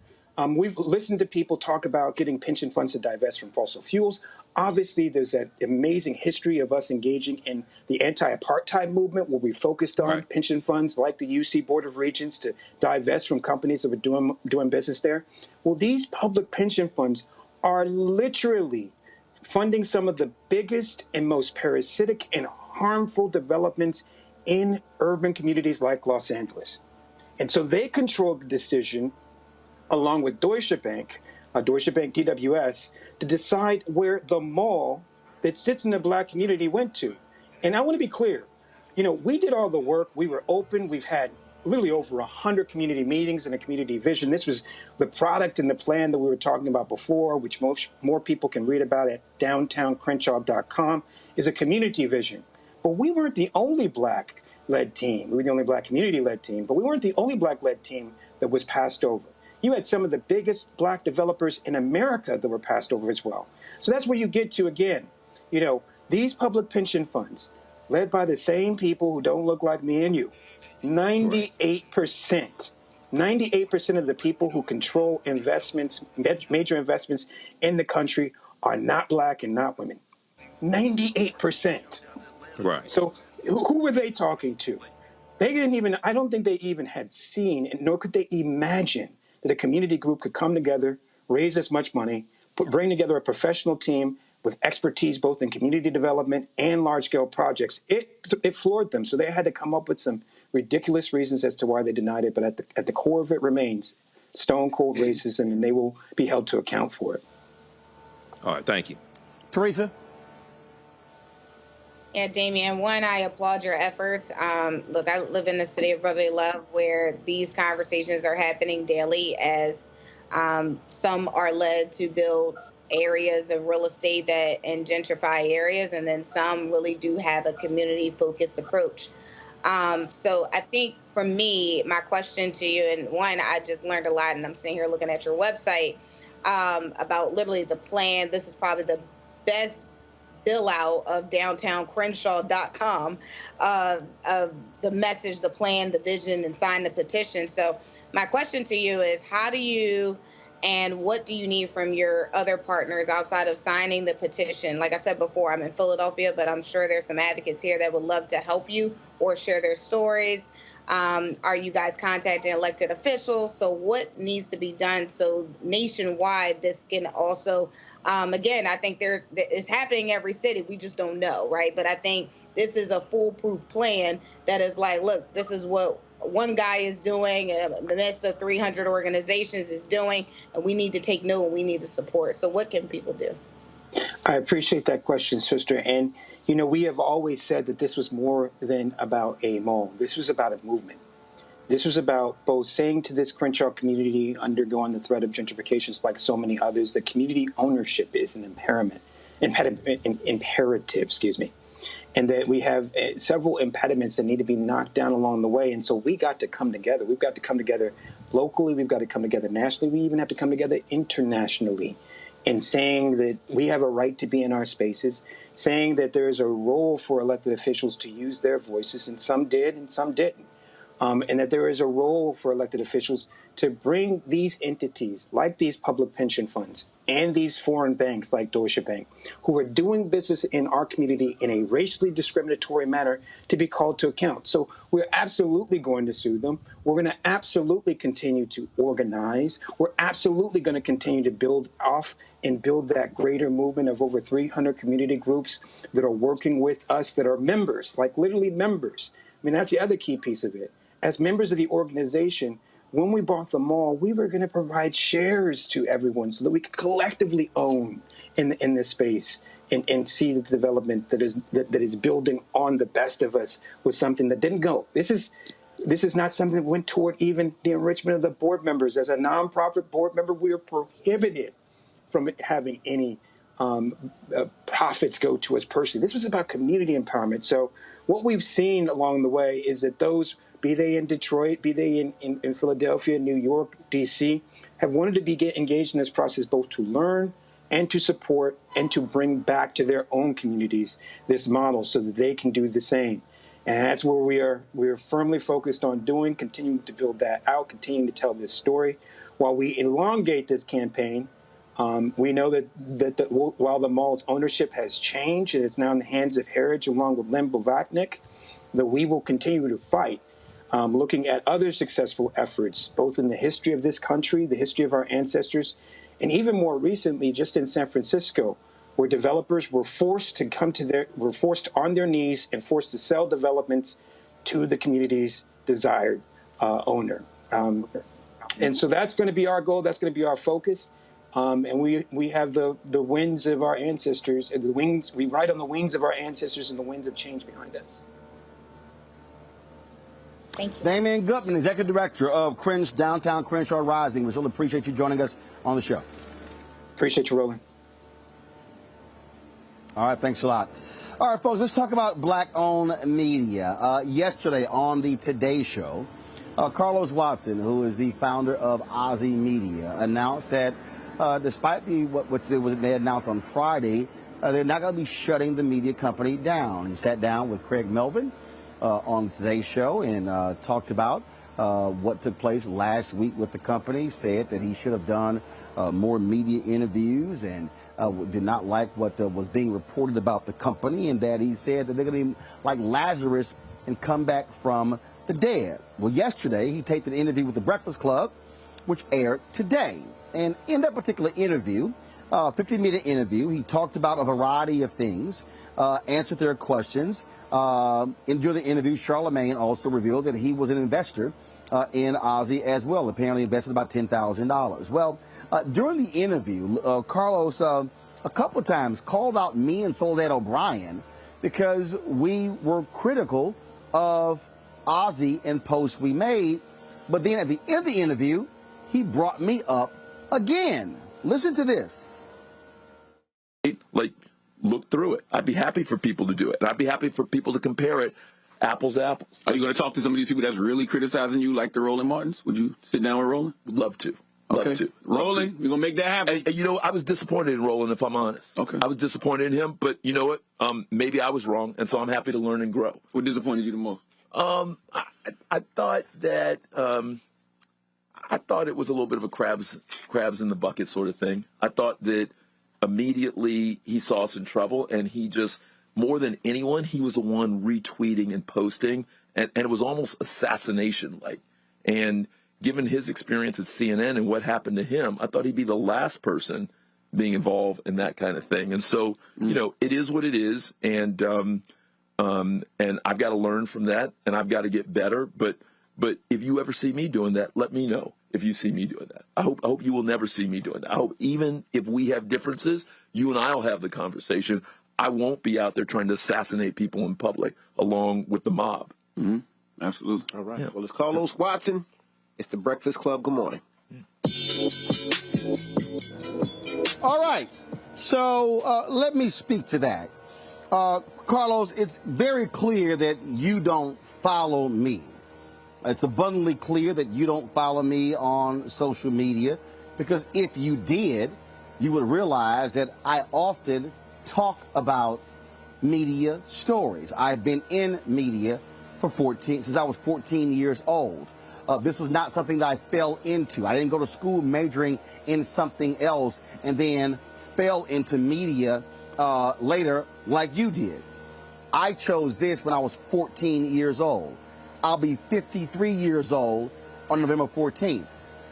Speaker 26: We've listened to people talk about getting pension funds to divest from fossil fuels. Obviously, there's that amazing history of us engaging in the anti-apartheid movement where we focused on pension funds like the UC Board of Regents to divest from companies that were doing business there. Well, these public pension funds are literally funding some of the biggest and most parasitic and harmful developments in urban communities like Los Angeles. And so they control the decision along with Deutsche Bank DWS, to decide where the mall that sits in the black community went to. And I want to be clear, we did all the work. We were open. We've had literally over 100 community meetings and a community vision. This was the product and the plan that we were talking about before, which more people can read about at downtowncrenshaw.com, is a community vision. But we weren't the only black-led team. We were the only black community-led team, but we weren't the only black-led team that was passed over. You had some of the biggest black developers in America that were passed over as well. So that's where you get to, again, these public pension funds, led by the same people who don't look like me and you, 98% of the people who control investments, major investments in the country are not black and not women. 98%.
Speaker 5: Right.
Speaker 26: So who were they talking to? They didn't even, I don't think they even had seen, nor could they imagine that a community group could come together, raise this much money, bring together a professional team with expertise both in community development and large-scale projects. It floored them, so they had to come up with some ridiculous reasons as to why they denied it, but at the core of it remains stone-cold racism, and they will be held to account for it.
Speaker 5: All right, thank you.
Speaker 1: Teresa?
Speaker 4: Yeah, Damian, one, I applaud your efforts. Look, I live in the city of brotherly love where these conversations are happening daily as some are led to build areas of real estate and gentrify areas, and then some really do have a community-focused approach. So I think for me, my question to you, and one, I just learned a lot, and I'm sitting here looking at your website about literally the plan. This is probably the best bill out of downtowncrenshaw.com of the message, the plan, the vision, and sign the petition. So my question to you is, how do you and what do you need from your other partners outside of signing the petition? Like I said before, I'm in Philadelphia, but I'm sure there's some advocates here that would love to help you or share their stories. Are you guys contacting elected officials? So what needs to be done so nationwide this can also, again, I think it's happening in every city. We just don't know, right? But I think this is a foolproof plan that is like, look, this is what one guy is doing, the midst of 300 organizations is doing, and we need to take note and we need to support. So what can people do?
Speaker 26: I appreciate that question, sister. And, we have always said that this was more than about a mall. This was about a movement. This was about both saying to this Crenshaw community undergoing the threat of gentrifications like so many others, that community ownership is an imperative, and that we have several impediments that need to be knocked down along the way. And so we got to come together. We've got to come together locally. We've got to come together nationally. We even have to come together internationally in saying that we have a right to be in our spaces, saying that there is a role for elected officials to use their voices, and some did and some didn't. and that there is a role for elected officials to bring these entities like these public pension funds and these foreign banks like Deutsche Bank, who are doing business in our community in a racially discriminatory manner, to be called to account. So we're absolutely going to sue them. We're going to absolutely continue to organize. We're absolutely going to continue to build off and build that greater movement of over 300 community groups that are working with us, that are members, like literally members. I mean, that's the other key piece of it. As members of the organization, when we bought the mall, we were going to provide shares to everyone so that we could collectively own in this space and see the development that is building on the best of us with something that didn't go. This is not something that went toward even the enrichment of the board members. As a nonprofit board member, we are prohibited from having any profits go to us personally. This was about community empowerment. So what we've seen along the way is that those, be they in Detroit, be they in Philadelphia, New York, D.C., have wanted to be engaged in this process both to learn and to support and to bring back to their own communities this model so that they can do the same. And that's where we are firmly focused on doing, continuing to build that out, continuing to tell this story. While we elongate this campaign, we know that while the mall's ownership has changed and it's now in the hands of Heritage along with Len Blavacnik, that we will continue to fight, looking at other successful efforts, both in the history of this country, the history of our ancestors, and even more recently, just in San Francisco, where developers were forced on their knees and forced to sell developments to the community's desired owner. And so that's going to be our goal. That's going to be our focus. And we have the winds of our ancestors, and we ride on the wings of our ancestors and the winds of change behind us.
Speaker 4: Thank you.
Speaker 1: Damian Gutman, Executive Director of Downtown Crenshaw Rising. We really appreciate you joining us on the show.
Speaker 26: Appreciate you, Roland.
Speaker 1: All right, thanks a lot. All right, folks, let's talk about black-owned media. Yesterday on the Today Show, Carlos Watson, who is the founder of Ozzy Media, announced that despite what they announced on Friday, they're not going to be shutting the media company down. He sat down with Craig Melvin on Today's Show and talked about what took place last week with the company, said that he should have done more media interviews and did not like what was being reported about the company, and that he said that they're going to be like Lazarus and come back from the dead. Well, yesterday he taped an interview with The Breakfast Club, which aired today. And in that particular interview, 15-minute interview, he talked about a variety of things, answered their questions. During the interview, Charlemagne also revealed that he was an investor in Ozzy as well, apparently invested about $10,000. Well, during the interview, Carlos a couple of times called out me and Soledad O'Brien because we were critical of Ozzy and posts we made. But then at the end of the interview, he brought me up again. Listen to this.
Speaker 2: Like, look through it. I'd be happy for people to do it. And I'd be happy for people to compare it apples to apples.
Speaker 6: Are you going to talk to some of these people that's really criticizing you, like the Roland Martins? Would you sit down with Roland?
Speaker 2: Would love to.
Speaker 6: Okay.
Speaker 2: Love to.
Speaker 6: Roland, we're going to make that happen.
Speaker 2: And, you know, I was disappointed in Roland, if I'm honest.
Speaker 6: Okay.
Speaker 2: I was disappointed in him, but you know what? Maybe I was wrong, and so I'm happy to learn and grow.
Speaker 6: What disappointed you the most?
Speaker 2: I thought that I thought it was a little bit of a crabs in the bucket sort of thing. I thought that immediately he saw us in trouble, and he just, more than anyone, he was the one retweeting and posting, and it was almost assassination-like. And given his experience at CNN and what happened to him, I thought he'd be the last person being involved in that kind of thing. And so, you know, it is what it is, and I've got to learn from that, and I've got to get better. But if you ever see me doing that, let me know if you see me doing that. I hope you will never see me doing that. I hope even if we have differences, you and I will have the conversation. I won't be out there trying to assassinate people in public along with the mob.
Speaker 6: Mm-hmm. Absolutely.
Speaker 7: All right. Yeah. Well, it's Carlos Watson. It's The Breakfast Club. Good morning.
Speaker 1: All right. So let me speak to that. Carlos, it's very clear that you don't follow me. It's abundantly clear that you don't follow me on social media, because if you did, you would realize that I often talk about media stories. I've been in media for since I was 14 years old. This was not something that I fell into. I didn't go to school majoring in something else and then fell into media later like you did. I chose this when I was 14 years old. I'll be 53 years old on November 14th.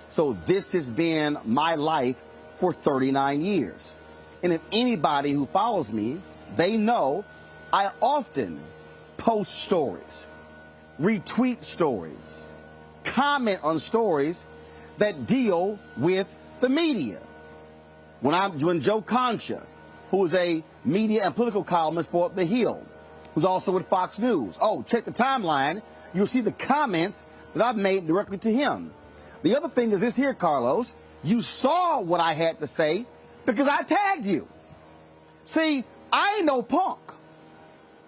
Speaker 1: So this has been my life for 39 years. And if anybody who follows me, they know I often post stories, retweet stories, comment on stories that deal with the media. When Joe Concha, who is a media and political columnist for The Hill, who's also with Fox News. Oh, check the timeline. You'll see the comments that I've made directly to him. The other thing is this here, Carlos. You saw what I had to say because I tagged you. See, I ain't no punk.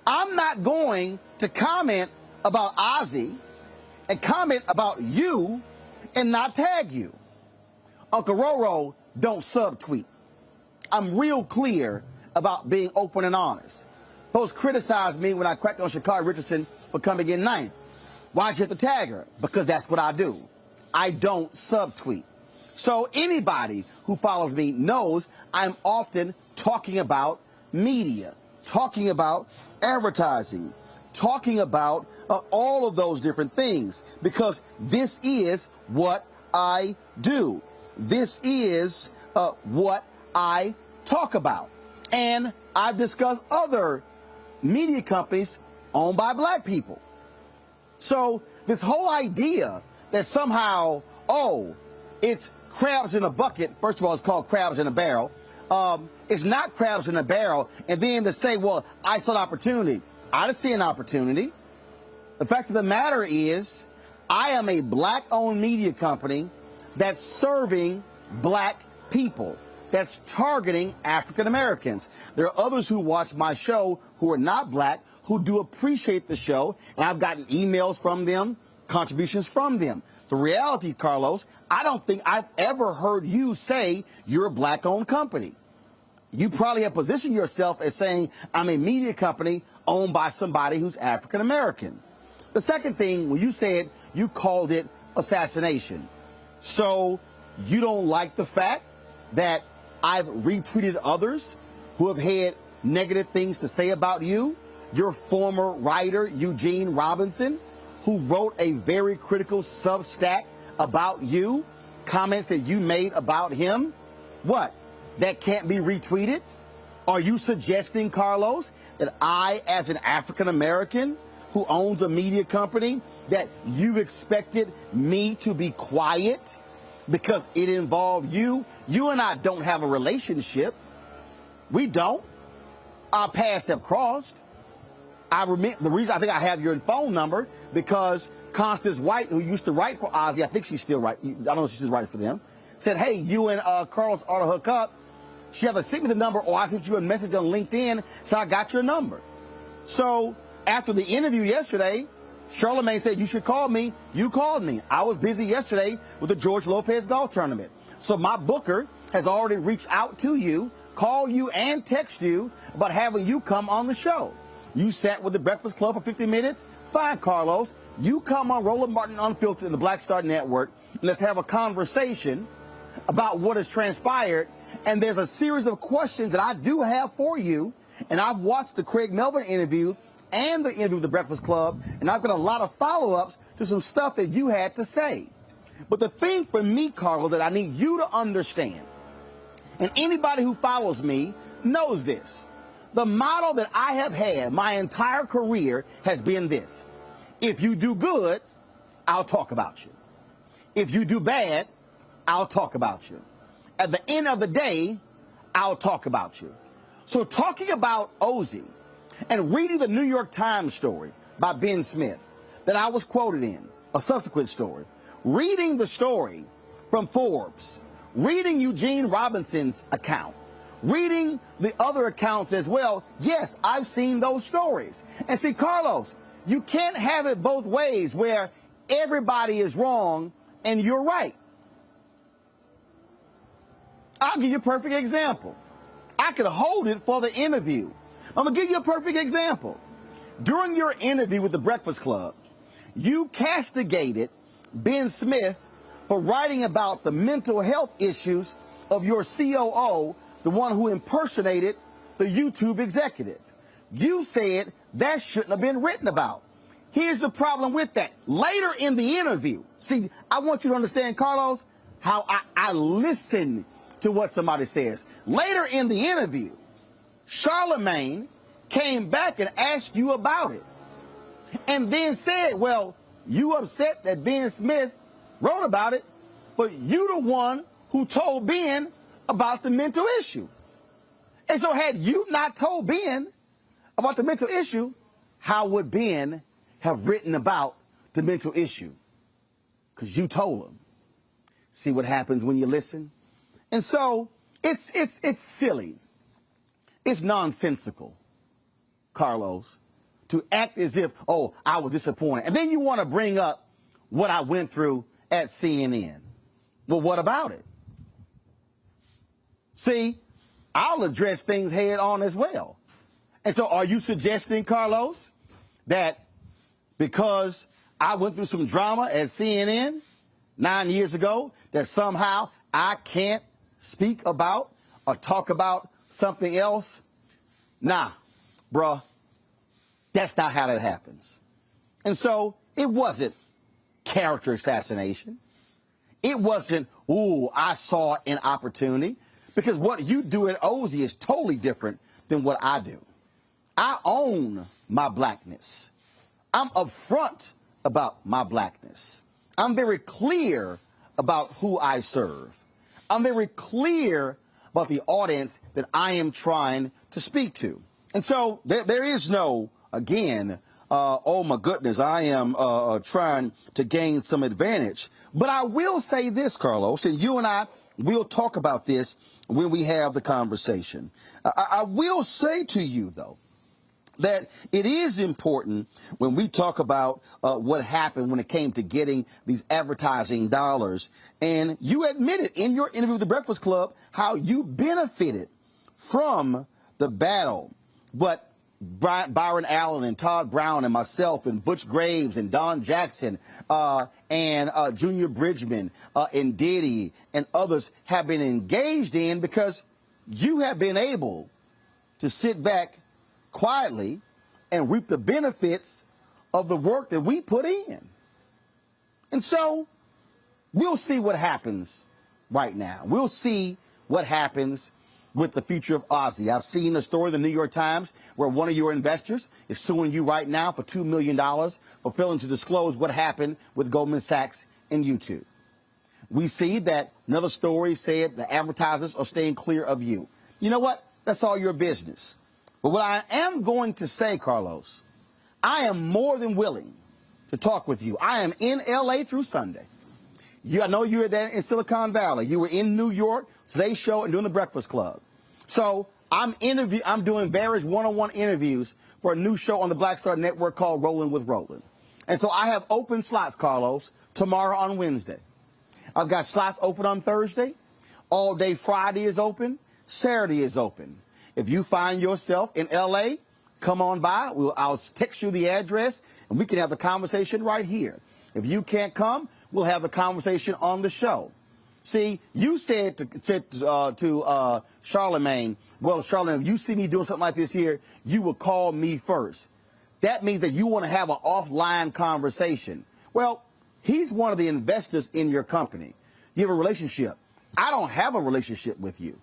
Speaker 1: I'm not going to comment about Ozzy and comment about you and not tag you. Uncle Roro don't subtweet. I'm real clear about being open and honest. Folks criticized me when I cracked on Sha'Carri Richardson for coming in ninth. Why'd you have to tag her? Because that's what I do. I don't subtweet. So anybody who follows me knows I'm often talking about media, talking about advertising, talking about all of those different things, because this is what I do. This is what I talk about. And I've discussed other media companies owned by black people. So this whole idea that somehow, oh, it's crabs in a bucket. First of all, it's called crabs in a barrel. It's not crabs in a barrel. And then to say, well, I saw an opportunity. I didn't see an opportunity. The fact of the matter is, I am a black-owned media company that's serving black people, that's targeting African Americans. There are others who watch my show who are not black, who do appreciate the show, and I've gotten emails from them, contributions from them. The reality, Carlos, I don't think I've ever heard you say you're a black-owned company. You probably have positioned yourself as saying, I'm a media company owned by somebody who's African American. The second thing, when you said you called it assassination. So you don't like the fact that I've retweeted others who have had negative things to say about you? Your former writer, Eugene Robinson, who wrote a very critical Substack about you, comments that you made about him. What? That can't be retweeted? Are you suggesting, Carlos, that I, as an African American who owns a media company, that you expected me to be quiet because it involved you? You and I don't have a relationship. We don't. Our paths have crossed. I remember the reason I think I have your phone number because Constance White, who used to write for Ozzy, I think she's still right. I don't know if she's right for them, said, hey, you and Carlos ought to hook up. She either sent me the number or I sent you a message on LinkedIn, so I got your number. So after the interview yesterday, Charlamagne said, you should call me. You called me. I was busy yesterday with the George Lopez golf tournament. So my booker has already reached out to you, call you and text you about having you come on the show. You sat with the Breakfast Club for 50 minutes? Fine, Carlos. You come on Roland Martin Unfiltered in the Black Star Network, and let's have a conversation about what has transpired. And there's a series of questions that I do have for you. And I've watched the Craig Melvin interview and the interview with the Breakfast Club, and I've got a lot of follow-ups to some stuff that you had to say. But the thing for me, Carlos, that I need you to understand, and anybody who follows me knows this, the motto that I have had my entire career has been this: if you do good, I'll talk about you. If you do bad, I'll talk about you. At the end of the day, I'll talk about you. So talking about Ozzy and reading the New York Times story by Ben Smith that I was quoted in, a subsequent story, reading the story from Forbes, reading Eugene Robinson's account, reading the other accounts as well, yes, I've seen those stories. And see, Carlos, you can't have it both ways where everybody is wrong and you're right. I'll give you a perfect example. I could hold it for the interview. I'm going to give you a perfect example. during your interview with the Breakfast Club, you castigated Ben Smith for writing about the mental health issues of your COO, the one who impersonated the YouTube executive. You said that shouldn't have been written about. Here's the problem with that. Later in the interview, see, I want you to understand, Carlos, how I listen to what somebody says. Later in the interview, Charlemagne came back and asked you about it and then said, well, you upset that Ben Smith wrote about it, but you the one who told Ben about the mental issue. And so had you not told Ben about the mental issue, how would Ben have written about the mental issue? Because you told him. See what happens when you listen? And so it's silly. It's nonsensical, Carlos, to act as if, oh, I was disappointed. And then you want to bring up what I went through at CNN. Well, what about it? See, I'll address things head on as well. And so are you suggesting, Carlos, that because I went through some drama at CNN 9 years ago, that somehow I can't speak about or talk about something else? Nah, bruh, that's not how that happens. And so it wasn't character assassination. It wasn't, ooh, I saw an opportunity. Because what you do at Ozzy is totally different than what I do. I own my blackness. I'm upfront about my blackness. I'm very clear about who I serve. I'm very clear about the audience that I am trying to speak to. And so there is no, again, oh my goodness, I am trying to gain some advantage. But I will say this, Carlos, and you and I will talk about this when we have the conversation. I will say to you, though, that it is important when we talk about what happened when it came to getting these advertising dollars. And you admitted in your interview with the Breakfast Club how you benefited from the battle. But Byron Allen and Todd Brown and myself and Butch Graves and Don Jackson and Junior Bridgman and Diddy and others have been engaged in because you have been able to sit back quietly and reap the benefits of the work that we put in. And so we'll see what happens right now. We'll see what happens with the future of Ozzy. I've seen a story in the New York Times where one of your investors is suing you right now for $2 million for failing to disclose what happened with Goldman Sachs and YouTube. We see that another story said the advertisers are staying clear of you. You know what? That's all your business. But what I am going to say, Carlos, I am more than willing to talk with you. I am in L.A. through Sunday. I know you were there in Silicon Valley. You were in New York, today's show, and doing the Breakfast Club. So I'm doing various one-on-one interviews for a new show on the Black Star Network called Rollin' with Roland. And so I have open slots, Carlos, tomorrow on Wednesday. I've got slots open on Thursday. All day Friday is open. Saturday is open. If you find yourself in L.A., come on by. I'll text you the address, and we can have a conversation right here. If you can't come, we'll have a conversation on the show. See, you said to Charlemagne, well, Charlemagne, if you see me doing something like this here, you will call me first. That means that you want to have an offline conversation. Well, he's one of the investors in your company. You have a relationship. I don't have a relationship with you.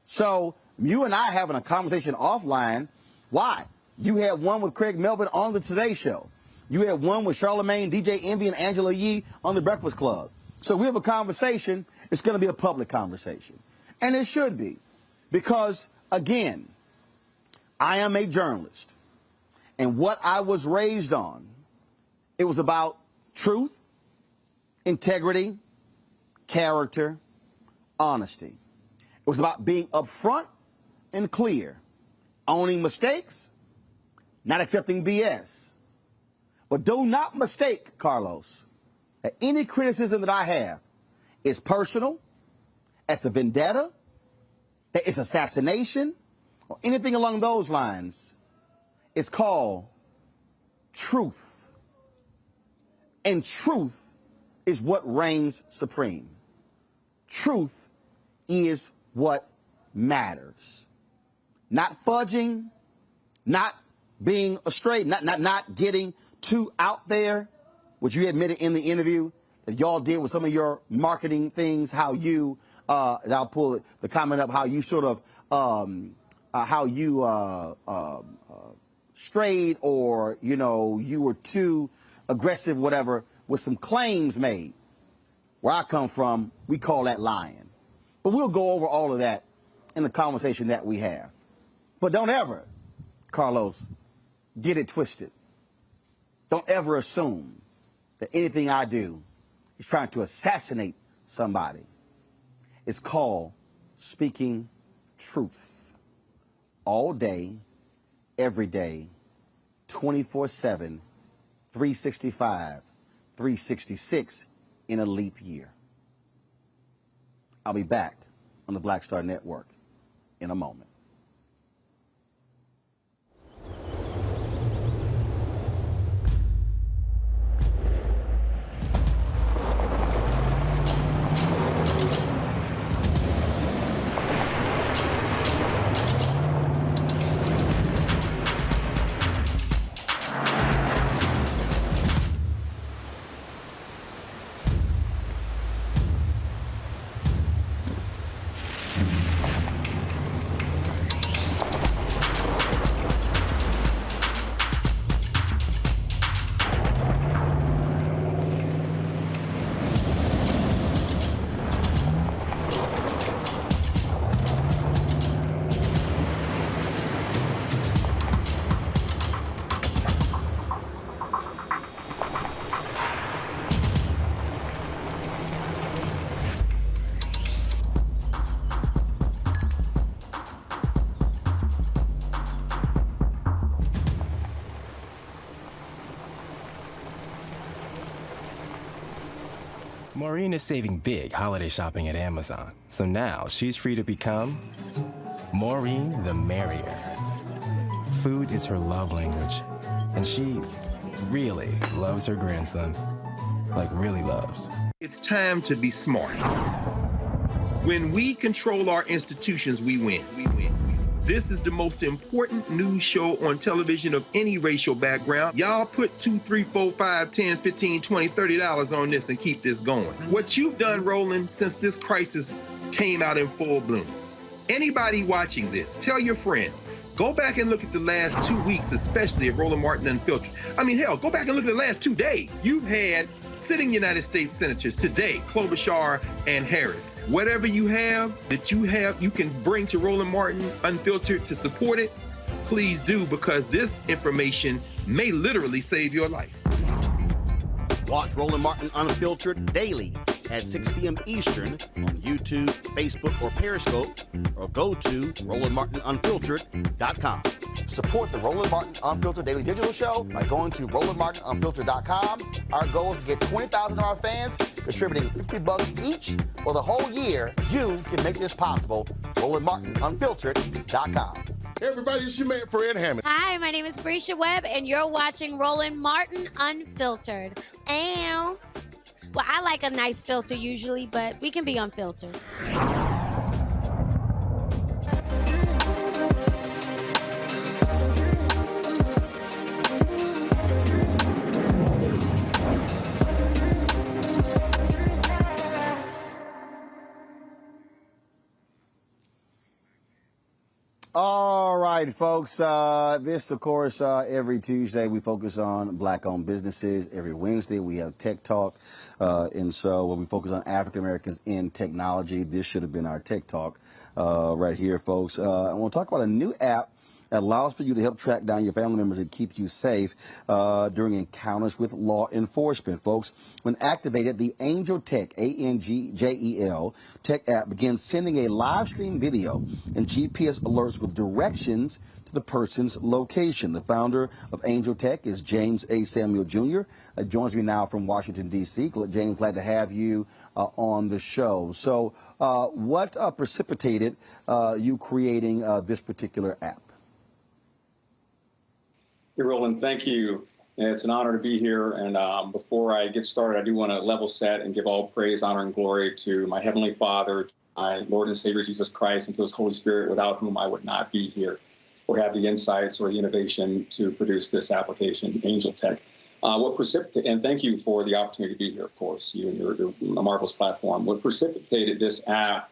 Speaker 1: So you and I having a conversation offline. Why? You had one with Craig Melvin on the Today Show. You had one with Charlemagne, DJ Envy, and Angela Yee on the Breakfast Club. So we have a conversation. It's going to be a public conversation. And it should be. Because, again, I am a journalist. And what I was raised on, it was about truth, integrity, character, honesty. It was about being upfront and clear, owning mistakes, not accepting BS. But do not mistake, Carlos, that any criticism that I have is personal, it's a vendetta, that it's assassination, or anything along those lines. It's called truth. And truth is what reigns supreme. Truth is what matters. Not fudging, not being astray, not getting too out there, which you admitted in the interview that y'all did with some of your marketing things, how you, and I'll pull the comment up, how you sort of, strayed, or, you know, you were too aggressive, whatever, with some claims made. Where I come from, we call that lying. But we'll go over all of that in the conversation that we have. But don't ever, Carlos, get it twisted. Don't ever assume that anything I do is trying to assassinate somebody. It's called speaking truth. All day, every day, 24/7, 365, 366 in a leap year. I'll be back on the Black Star Network in a moment.
Speaker 8: Maureen is saving big holiday shopping at Amazon, so now she's free to become Maureen the Merrier. Food is her love language, and she really loves her grandson. Like, really loves.
Speaker 10: It's time to be smart. When we control our institutions, we win. This is the most important news show on television of any racial background. Y'all put $2, $3, $4, $5, $10, $15, $20, $30 on this and keep this going. What you've done, Roland, since this crisis came out in full bloom. Anybody watching this, tell your friends. Go back and look at the last 2 weeks, especially of Roland Martin Unfiltered. I mean, hell, go back and look at the last 2 days. You've had sitting United States senators today, Klobuchar and Harris. Whatever you have that you can bring to Roland Martin Unfiltered to support it, please do, because this information may literally save your life.
Speaker 1: Watch Roland Martin Unfiltered daily at 6 p.m. Eastern on YouTube, Facebook, or Periscope, or go to RolandMartinUnfiltered.com. Support the Roland Martin Unfiltered Daily Digital Show by going to RolandMartinUnfiltered.com. Our goal is to get 20,000 of our fans contributing $50 each for the whole year. You can make this possible. RolandMartinUnfiltered.com.
Speaker 11: Hey everybody, it's your man Fred Hammond.
Speaker 13: Hi, my name is Brescia Webb, and you're watching Roland Martin Unfiltered. And, well, I like a nice filter usually, but we can be unfiltered.
Speaker 1: All right, folks. This, of course, every Tuesday we focus on black-owned businesses. Every Wednesday we have Tech Talk. And so when we focus on African Americans in technology, this should have been our Tech Talk right here, folks. I want to talk about a new app that allows for you to help track down your family members and keep you safe during encounters with law enforcement, folks. When activated, the ANJEL Tech, ANJEL Tech app begins sending a live stream video and GPS alerts with directions to the person's location. The founder of ANJEL Tech is James A. Samuel Jr. Joins me now from Washington, D.C. James, glad to have you on the show. So what precipitated you creating this particular app?
Speaker 14: Hey, Roland, thank you.
Speaker 12: And it's an honor to be here. And before I get started, I do want to level set and give all praise, honor, and glory to my Heavenly Father, my Lord and Savior Jesus Christ, and to His Holy Spirit, without whom I would not be here or have the insights or the innovation to produce this application, ANJEL Tech. And thank you for the opportunity to be here, of course, you and your marvelous platform. What precipitated this app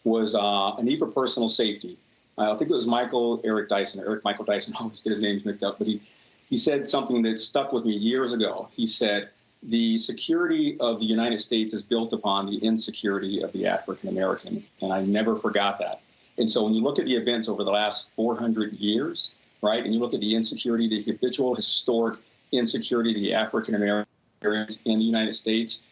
Speaker 12: was a need for personal safety. I think it was Eric Michael Dyson, I always get his names mixed up, but he said something that stuck with me years ago. He said, the security of the United States is built upon the insecurity of the African American, and I never forgot that. And so when you look at the events over the last 400 years, right, and you look at the insecurity, the habitual, historic insecurity of the African Americans in the United States,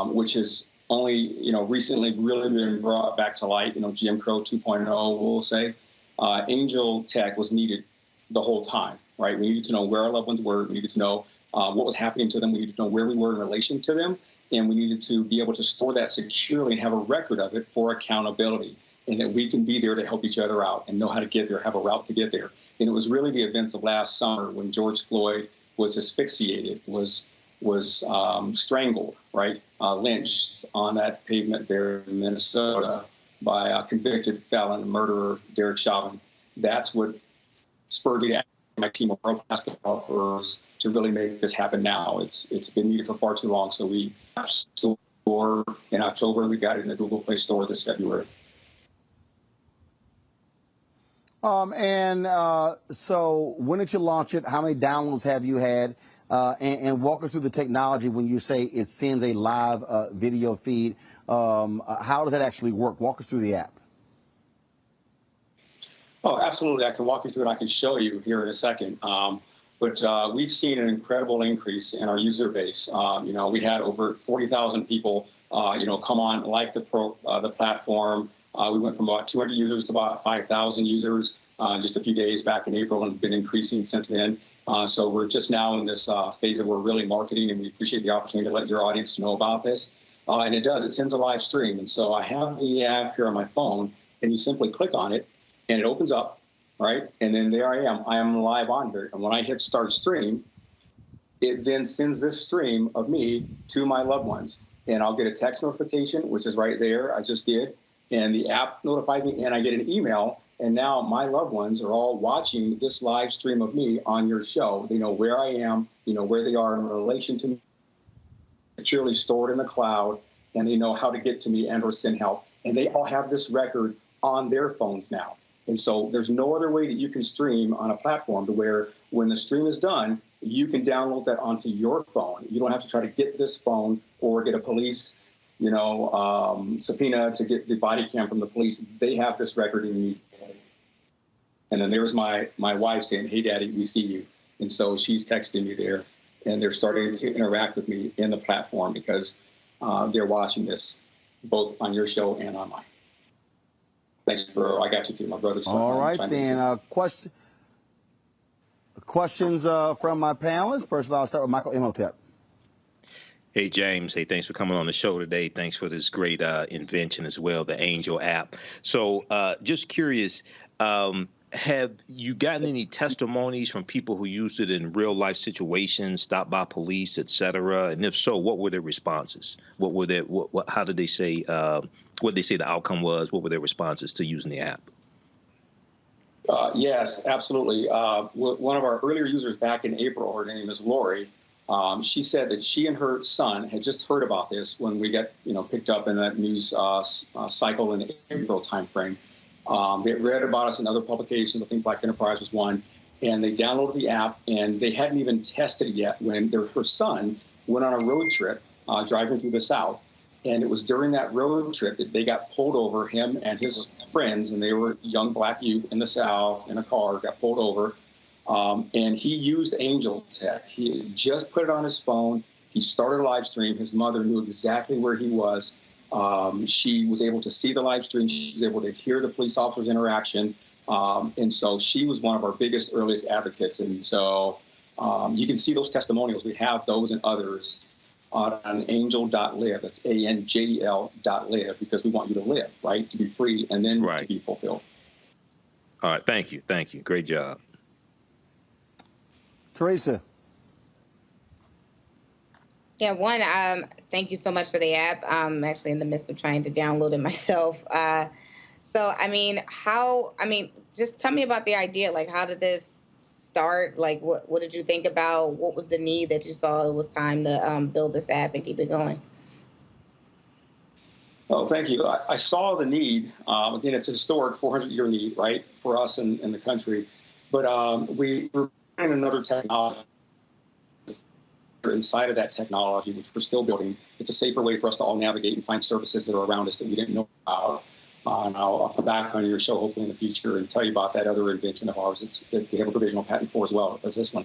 Speaker 12: which has only, recently really been brought back to light, Jim Crow 2.0, we'll say, ANJEL Tech was needed the whole time, right? We needed to know where our loved ones were. We needed to know what was happening to them. We needed to know where we were in relation to them. And we needed to be able to store that securely and have a record of it for accountability, and that we can be there to help each other out and know how to get there, have a route to get there. And it was really the events of last summer when George Floyd was asphyxiated, was strangled, right, lynched on that pavement there in Minnesota by a convicted felon murderer, Derek Chauvin. That's what spurred me to ask my team of world-class developers to really make this happen now. It's been needed for far too long. So we store in October. We got it in the Google Play Store this February.
Speaker 1: So when did you launch it? How many downloads have you had? And walk us through the technology when you say it sends a live video feed. How does that actually work? Walk us through the app.
Speaker 12: Oh, absolutely. I can walk you through it. I can show you here in a second. But we've seen an incredible increase in our user base. We had over 40,000 people, come on, like the platform. We went from about 200 users to about 5,000 users just a few days back in April, and been increasing since then. So we're just now in this phase of we're really marketing, and we appreciate the opportunity to let your audience know about this. And it sends a live stream. And so I have the app here on my phone, and you simply click on it, and it opens up, right? And then there I am live on here. And when I hit start stream, it then sends this stream of me to my loved ones. And I'll get a text notification, which is right there, I just did. And the app notifies me, and I get an email. And now my loved ones are all watching this live stream of me on your show. They know where I am, where they are in relation to me, securely stored in the cloud, and they know how to get to me and or send help. And they all have this record on their phones now. And so there's no other way that you can stream on a platform to where when the stream is done, you can download that onto your phone. You don't have to try to get this phone or get a police subpoena to get the body cam from the police. They have this record immediately. And then there's my wife saying, "Hey, Daddy, we see you." And so she's texting me there, and they're starting to interact with me in the platform because they're watching this both on your show and on mine. Thanks, bro. I got you too, my brother.
Speaker 1: All right, then. Questions from my panelists. First of all, I'll start with Michael Imhotep.
Speaker 5: Hey, James. Hey, thanks for coming on the show today. Thanks for this great invention as well, the ANJEL app. So just curious, have you gotten any testimonies from people who used it in real life situations, stopped by police, et cetera? And if so, what were their responses? What were their, how did they say, what did they say the outcome was? What were their responses to using the app?
Speaker 12: Yes, absolutely. One of our earlier users back in April, her name is Lori. She said that she and her son had just heard about this when we got, picked up in that news cycle in the April timeframe. They read about us in other publications. I think Black Enterprise was one. And they downloaded the app, and they hadn't even tested it yet when her son went on a road trip driving through the South. And it was during that road trip that they got pulled over, him and his friends, and they were young black youth in the South in a car, got pulled over. And he used ANJEL Tech. He just put it on his phone. He started a live stream. His mother knew exactly where he was. She was able to see the live stream. She was able to hear the police officers' interaction. And so she was one of our biggest, earliest advocates. And so you can see those testimonials. We have those and others on angel.live. That's ANJEL.live, because we want you to live, right? To be free and then to be fulfilled.
Speaker 5: All right. Thank you. Thank you. Great job.
Speaker 1: Teresa.
Speaker 4: Yeah, one, thank you so much for the app. I'm actually in the midst of trying to download it myself. So, just tell me about the idea. Like, how did this start? Like, what did you think about? What was the need that you saw it was time to build this app and keep it going?
Speaker 12: Oh, thank you. I saw the need. Again, it's a historic 400-year need, right, for us in the country. But we were in another technology. Inside of that technology, which we're still building, it's a safer way for us to all navigate and find services that are around us that we didn't know about. And I'll come back on your show hopefully in the future and tell you about that other invention of ours that we have a provisional patent for as well as this one.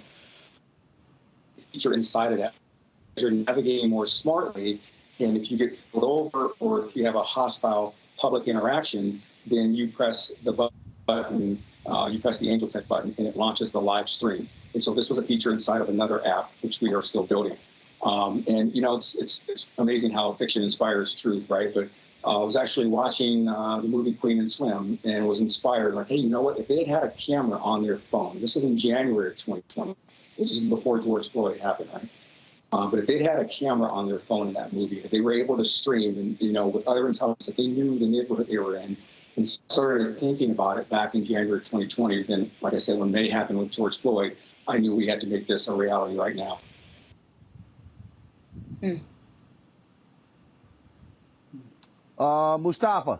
Speaker 12: The feature inside of that, you're navigating more smartly, and if you get pulled over or if you have a hostile public interaction, then you press the button, you press the ANJEL Tech button, and it launches the live stream. And so this was a feature inside of another app, which we are still building. And, you know, it's amazing how fiction inspires truth, right? But I was actually watching the movie Queen and Slim and was inspired, like, hey, you know what? If they had a camera on their phone, this is in January of 2020. This is before George Floyd happened, right? But if they'd had a camera on their phone in that movie, if they were able to stream and, you know, with other intelligence, if they knew the neighborhood they were in, and started thinking about it back in January of 2020, then, like I said, when May happened with George Floyd, I knew we had to make this a reality right now.
Speaker 1: Mustafa.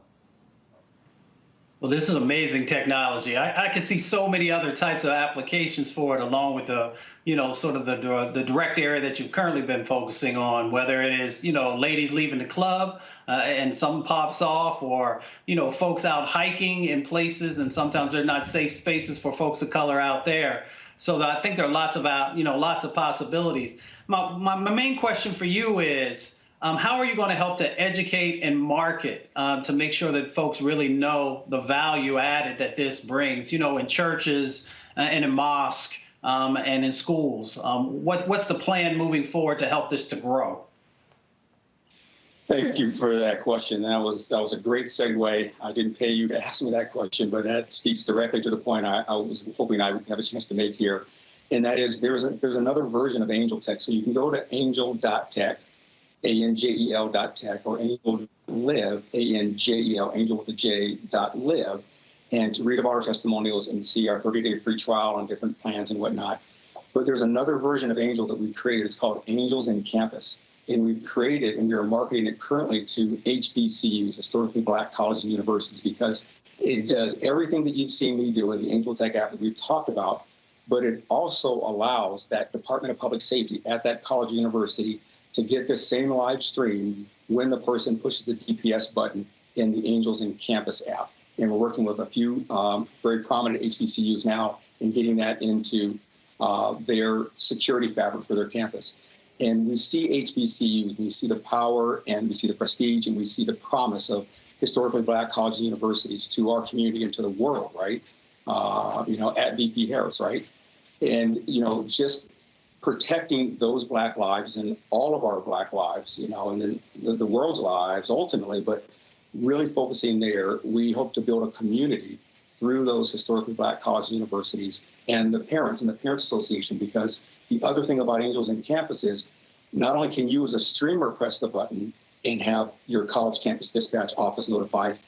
Speaker 3: Well, this is amazing technology. I could see so many other types of applications for it, along with the, you know, sort of the direct area that you've currently been focusing on, whether it is, you know, ladies leaving the club and something pops off, or, you know, folks out hiking in places and sometimes they're not safe spaces for folks of color out there. So I think there are lots of possibilities. My main question for you is, how are you going to help to educate and market to make sure that folks really know the value added that this brings, you know, in churches and in mosques and in schools? What's the plan moving forward to help this to grow?
Speaker 12: Thank you for that question. That was a great segue. I didn't pay you to ask me that question, but that speaks directly to the point I was hoping I would have a chance to make here. And that is there's another version of ANJEL Tech. So you can go to angel.tech, ANJEL.tech, or ANJEL Live, ANJEL, angel with a J, .live, and to read about our testimonials and see our 30-day free trial on different plans and whatnot. But there's another version of ANJEL that we've created. It's called Angels in Campus. And we've created and we are marketing it currently to HBCUs, historically black colleges and universities, because it does everything that you've seen me do in the ANJEL Tech app that we've talked about, but it also allows that Department of Public Safety at that college or university to get the same live stream when the person pushes the DPS button in the Angels in Campus app. And we're working with a few very prominent HBCUs now in getting that into their security fabric for their campus. And we see HBCUs, we see the power and we see the prestige and we see the promise of historically black colleges and universities to our community and to the world, right? You know, at VP Harris, right? And, you know, just protecting those black lives and all of our black lives, you know, and then the world's lives ultimately, but really focusing there, we hope to build a community through those historically black colleges and universities and the parents and the Parents Association, because the other thing about Angels in Campus is not only can you as a streamer press the button and have your college campus dispatch office notified,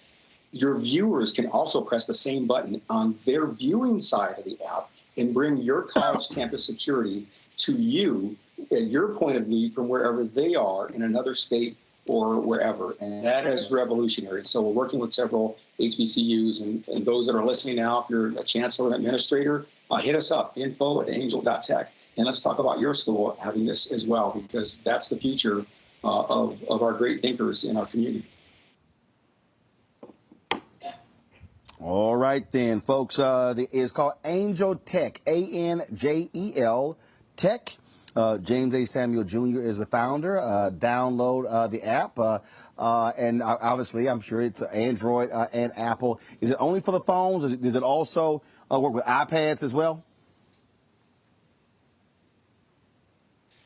Speaker 12: your viewers can also press the same button on their viewing side of the app and bring your college campus security to you at your point of need from wherever they are in another state or wherever. And that is revolutionary. So we're working with several HBCUs and those that are listening now, if you're a chancellor or an administrator, hit us up, info@angel.tech. And let's talk about your school having this as well, because that's the future of our great thinkers in our community.
Speaker 1: All right, then, folks. It's called ANJEL Tech, ANJEL Tech. James A. Samuel Jr. is the founder. Download the app. And obviously, I'm sure it's Android and Apple. Is it only for the phones? Does it also work with iPads as well?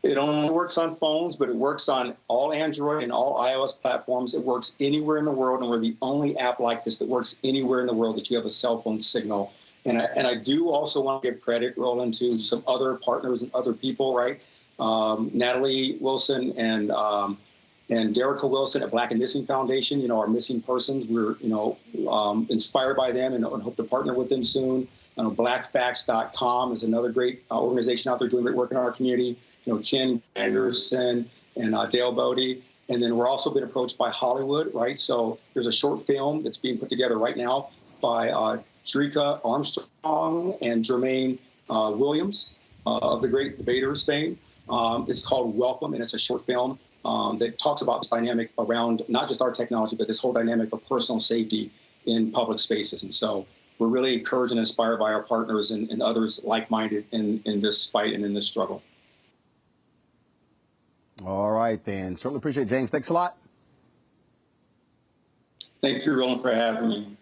Speaker 12: It only works on phones, but it works on all Android and all iOS platforms. It works anywhere in the world, and we're the only app like this that works anywhere in the world that you have a cell phone signal. And I do also want to give credit, Roland, to some other partners and other people, right? Natalie Wilson and Derica Wilson at Black and Missing Foundation, our missing persons. We're, inspired by them and hope to partner with them soon. Blackfacts.com is another great organization out there doing great work in our community. Ken Anderson and Dale Bodie. And then we're also been approached by Hollywood, right? So there's a short film that's being put together right now by Dreka Armstrong and Jermaine Williams of the Great Debaters fame. It's called Welcome, and it's a short film that talks about this dynamic around not just our technology, but this whole dynamic of personal safety in public spaces. And so we're really encouraged and inspired by our partners and others like-minded in this fight and in this struggle.
Speaker 1: All right, then. Certainly appreciate it, James. Thanks a lot.
Speaker 12: Thank you, Roland, for having me.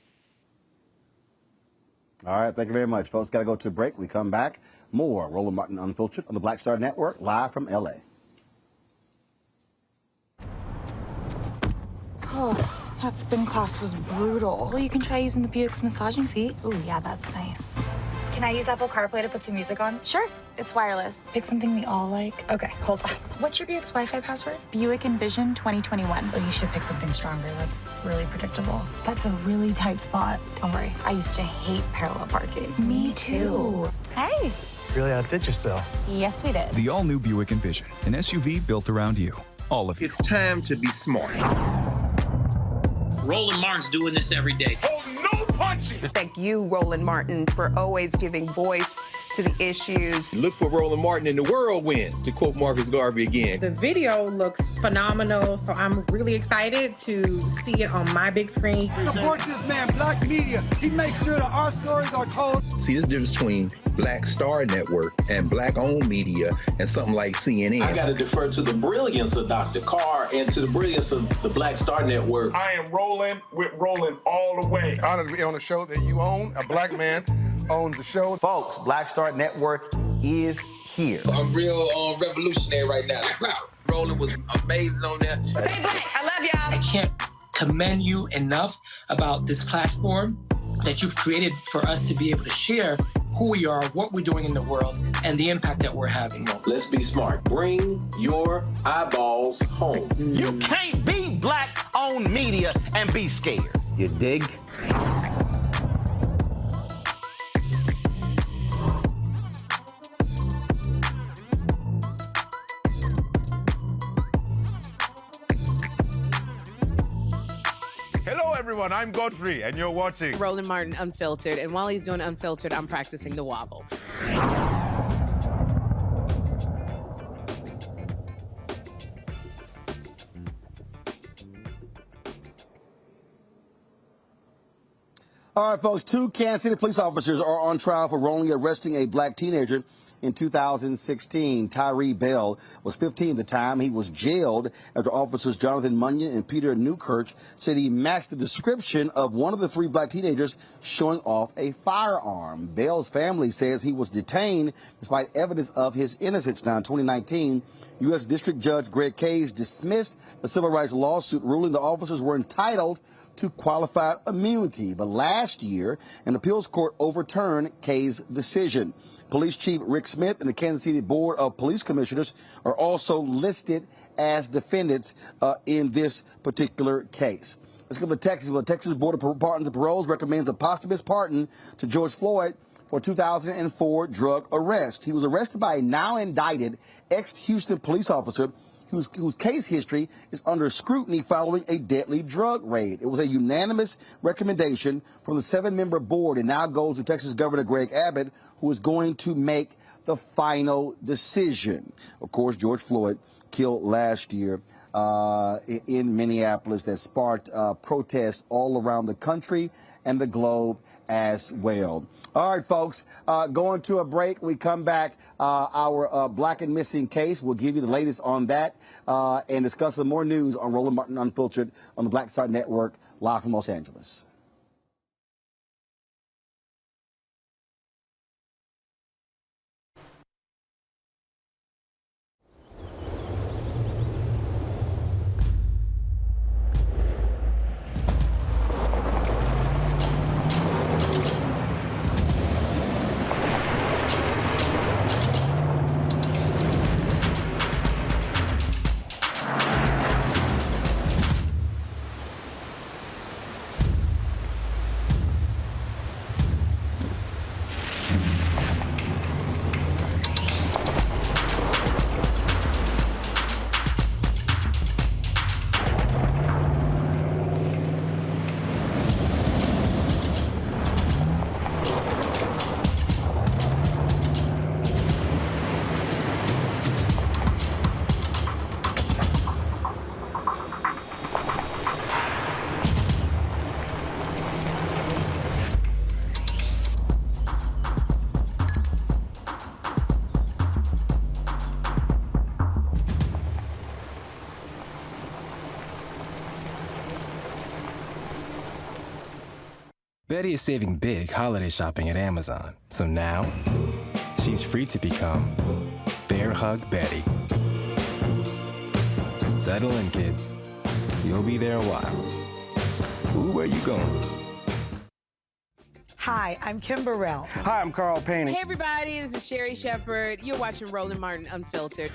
Speaker 1: All right, thank you very much, folks. Got to go to a break. We come back. More Roland Martin Unfiltered on the Black Star Network, live from L.A.
Speaker 20: Oh, that spin class was brutal. Well, you can try using the Buick's massaging seat. Oh, yeah, that's nice. Can I use Apple CarPlay to put some music on?
Speaker 19: Sure, it's wireless.
Speaker 20: Pick something we all like. Okay, hold on. What's your Buick's Wi-Fi password?
Speaker 19: Buick Envision 2021.
Speaker 20: Oh, you should pick something stronger. That's really predictable. That's a really tight spot. Don't worry, I used to hate parallel parking.
Speaker 19: Me too.
Speaker 20: Hey.
Speaker 14: Really outdid yourself.
Speaker 19: Yes, we did.
Speaker 22: The all-new Buick Envision, an SUV built around you. All of you.
Speaker 10: It's time to be smart.
Speaker 15: Roland Martin's doing this every day.
Speaker 11: Oh, no punching!
Speaker 23: Thank you, Roland Martin, for always giving voice to the issues.
Speaker 10: Look for Roland Martin in the whirlwind, to quote Marcus Garvey again.
Speaker 16: The video looks phenomenal, so I'm really excited to see it on my big screen.
Speaker 17: Support this man, Black Media. He makes sure that our stories are told.
Speaker 10: See, this difference between Black Star Network and Black-owned media and something like CNN.
Speaker 18: I got to defer to the brilliance of Dr. Carr and to the brilliance of the Black Star Network.
Speaker 11: I am rolling with Roland all the way. Honored to be on a show that you own. A black man owns the show.
Speaker 1: Folks, Black Star Network is here.
Speaker 21: I'm real revolutionary right now. Roland was amazing on there.
Speaker 16: Stay black. I love y'all.
Speaker 15: I can't commend you enough about this platform that you've created for us to be able to share who we are, what we're doing in the world, and the impact that we're having.
Speaker 18: Let's be smart. Bring your eyeballs home.
Speaker 27: You can't be Black-owned media and be scared.
Speaker 1: You dig?
Speaker 11: Hello, everyone. I'm Godfrey, and you're watching
Speaker 28: Roland Martin Unfiltered. And while he's doing Unfiltered, I'm practicing the wobble.
Speaker 1: All right, folks, 2 Kansas City police officers are on trial for wrongly arresting a black teenager in 2016. Tyree Bell was 15 at the time. He was jailed after officers Jonathan Munyon and Peter Newkirch said he matched the description of one of the 3 black teenagers showing off a firearm. Bell's family says he was detained despite evidence of his innocence. Now, in 2019, U.S. District Judge Greg Case dismissed the civil rights lawsuit, ruling the officers were entitled to qualified immunity. But last year, an appeals court overturned Kay's decision. Police Chief Rick Smith and the Kansas City Board of Police Commissioners are also listed as defendants in this particular case. Let's go to Texas. Well, the Texas Board of Pardons and Paroles recommends a posthumous pardon to George Floyd for 2004 drug arrest. He was arrested by a now indicted ex-Houston police officer whose case history is under scrutiny following a deadly drug raid. It was a unanimous recommendation from the 7-member board and now goes to Texas Governor Greg Abbott, who is going to make the final decision. Of course, George Floyd killed last year in Minneapolis that sparked protests all around the country and the globe as well. All right, folks, going to a break. We come back, our black and missing case. We'll give you the latest on that and discuss some more news on Roland Martin Unfiltered on the Black Star Network, live from Los Angeles.
Speaker 8: Betty is saving big holiday shopping at Amazon. So now, she's free to become Bear Hug Betty. Settle in, kids. You'll be there a while. Ooh, where you going?
Speaker 2: Hi, I'm Kim Burrell.
Speaker 17: Hi, I'm Carl Payne.
Speaker 28: Hey, everybody, this is Sherry Shepherd. You're watching Roland Martin Unfiltered.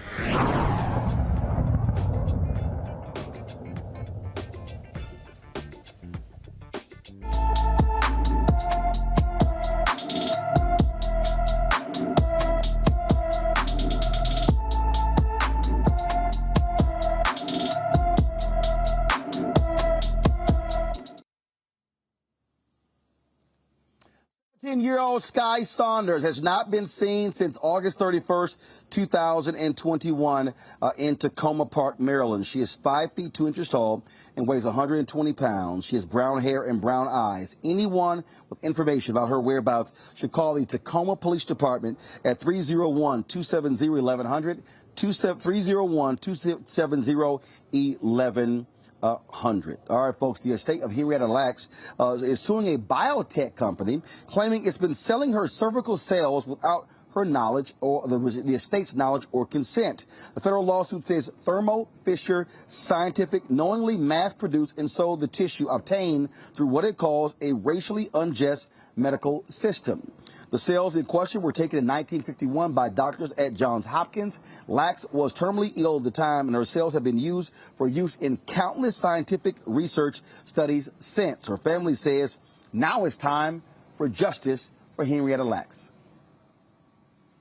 Speaker 1: Year-old Sky Saunders has not been seen since August 31st, 2021 in Tacoma Park, Maryland. She is 5 feet 2 inches tall and weighs 120 pounds. She has brown hair and brown eyes. Anyone with information about her whereabouts should call the Tacoma Police Department at 301-270-1100, 301-270-1100. 100. All right, folks, the estate of Henrietta Lacks is suing a biotech company, claiming it's been selling her cervical cells without her knowledge or the estate's knowledge or consent. The federal lawsuit says Thermo Fisher Scientific knowingly mass-produced and sold the tissue obtained through what it calls a racially unjust medical system. The cells in question were taken in 1951 by doctors at Johns Hopkins. Lacks was terminally ill at the time, and her cells have been used for use in countless scientific research studies since. Her family says now it's time for justice for Henrietta Lacks.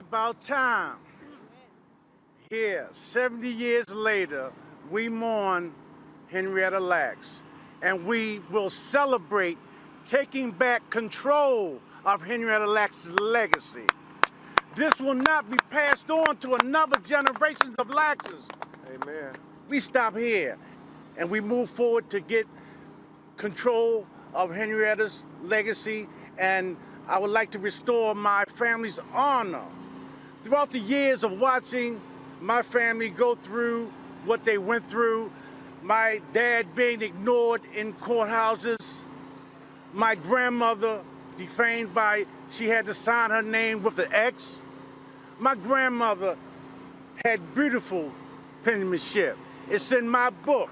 Speaker 17: About time. Here, 70 years later, we mourn Henrietta Lacks, and we will celebrate taking back control of Henrietta Lacks' legacy. This will not be passed on to another generation of Laxes. Amen. We stop here and we move forward to get control of Henrietta's legacy, and I would like to restore my family's honor. Throughout the years of watching my family go through what they went through, my dad being ignored in courthouses, my grandmother defamed by she had to sign her name with the X. My grandmother had beautiful penmanship. It's in my book,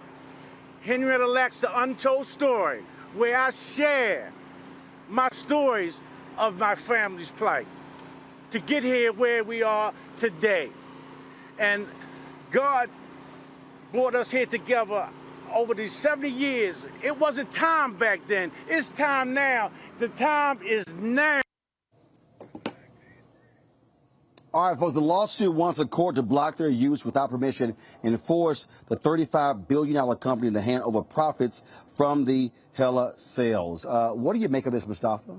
Speaker 17: Henrietta Lacks, The Untold Story, where I share my stories of my family's plight to get here where we are today. And God brought us here together over these 70 years. It wasn't time back then. It's time now. The time is now.
Speaker 1: All right, folks, the lawsuit wants a court to block their use without permission and force the $35 billion company to hand over profits from the Hella sales. What do you make of this, Mustafa?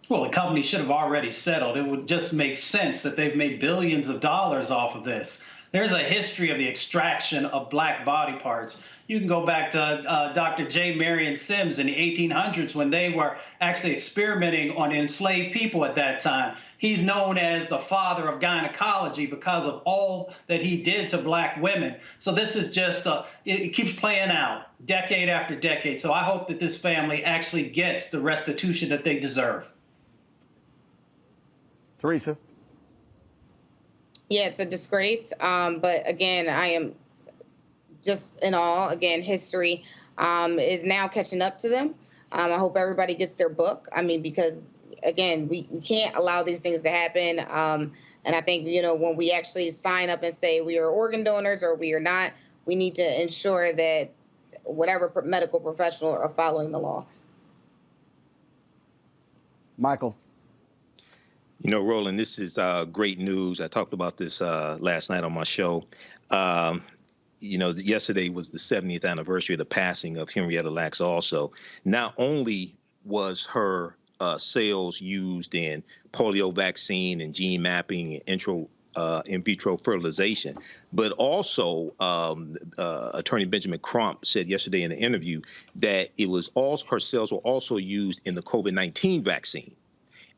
Speaker 3: Well, the company should have already settled. It would just make sense that they've made billions of dollars off of this. There's a history of the extraction of black body parts. You can go back to Dr. J. Marion Sims in the 1800s when they were actually experimenting on enslaved people at that time. He's known as the father of gynecology because of all that he did to black women. So this is just, it keeps playing out decade after decade. So I hope that this family actually gets the restitution that they deserve.
Speaker 1: Teresa.
Speaker 4: Yeah, it's a disgrace. But again, I am just in awe. Again, history is now catching up to them. I hope everybody gets their book. I mean, because again, we can't allow these things to happen. And I think, you know, when we actually sign up and say we are organ donors or we are not, we need to ensure that whatever medical professional are following the law.
Speaker 1: Michael.
Speaker 5: You know, Roland, this is great news. I talked about this last night on my show. You know, yesterday was the 70th anniversary of the passing of Henrietta Lacks also. Not only was her cells used in polio vaccine and gene mapping and in vitro fertilization, but also Attorney Benjamin Crump said yesterday in an interview that it was also her cells were also used in the COVID-19 vaccine.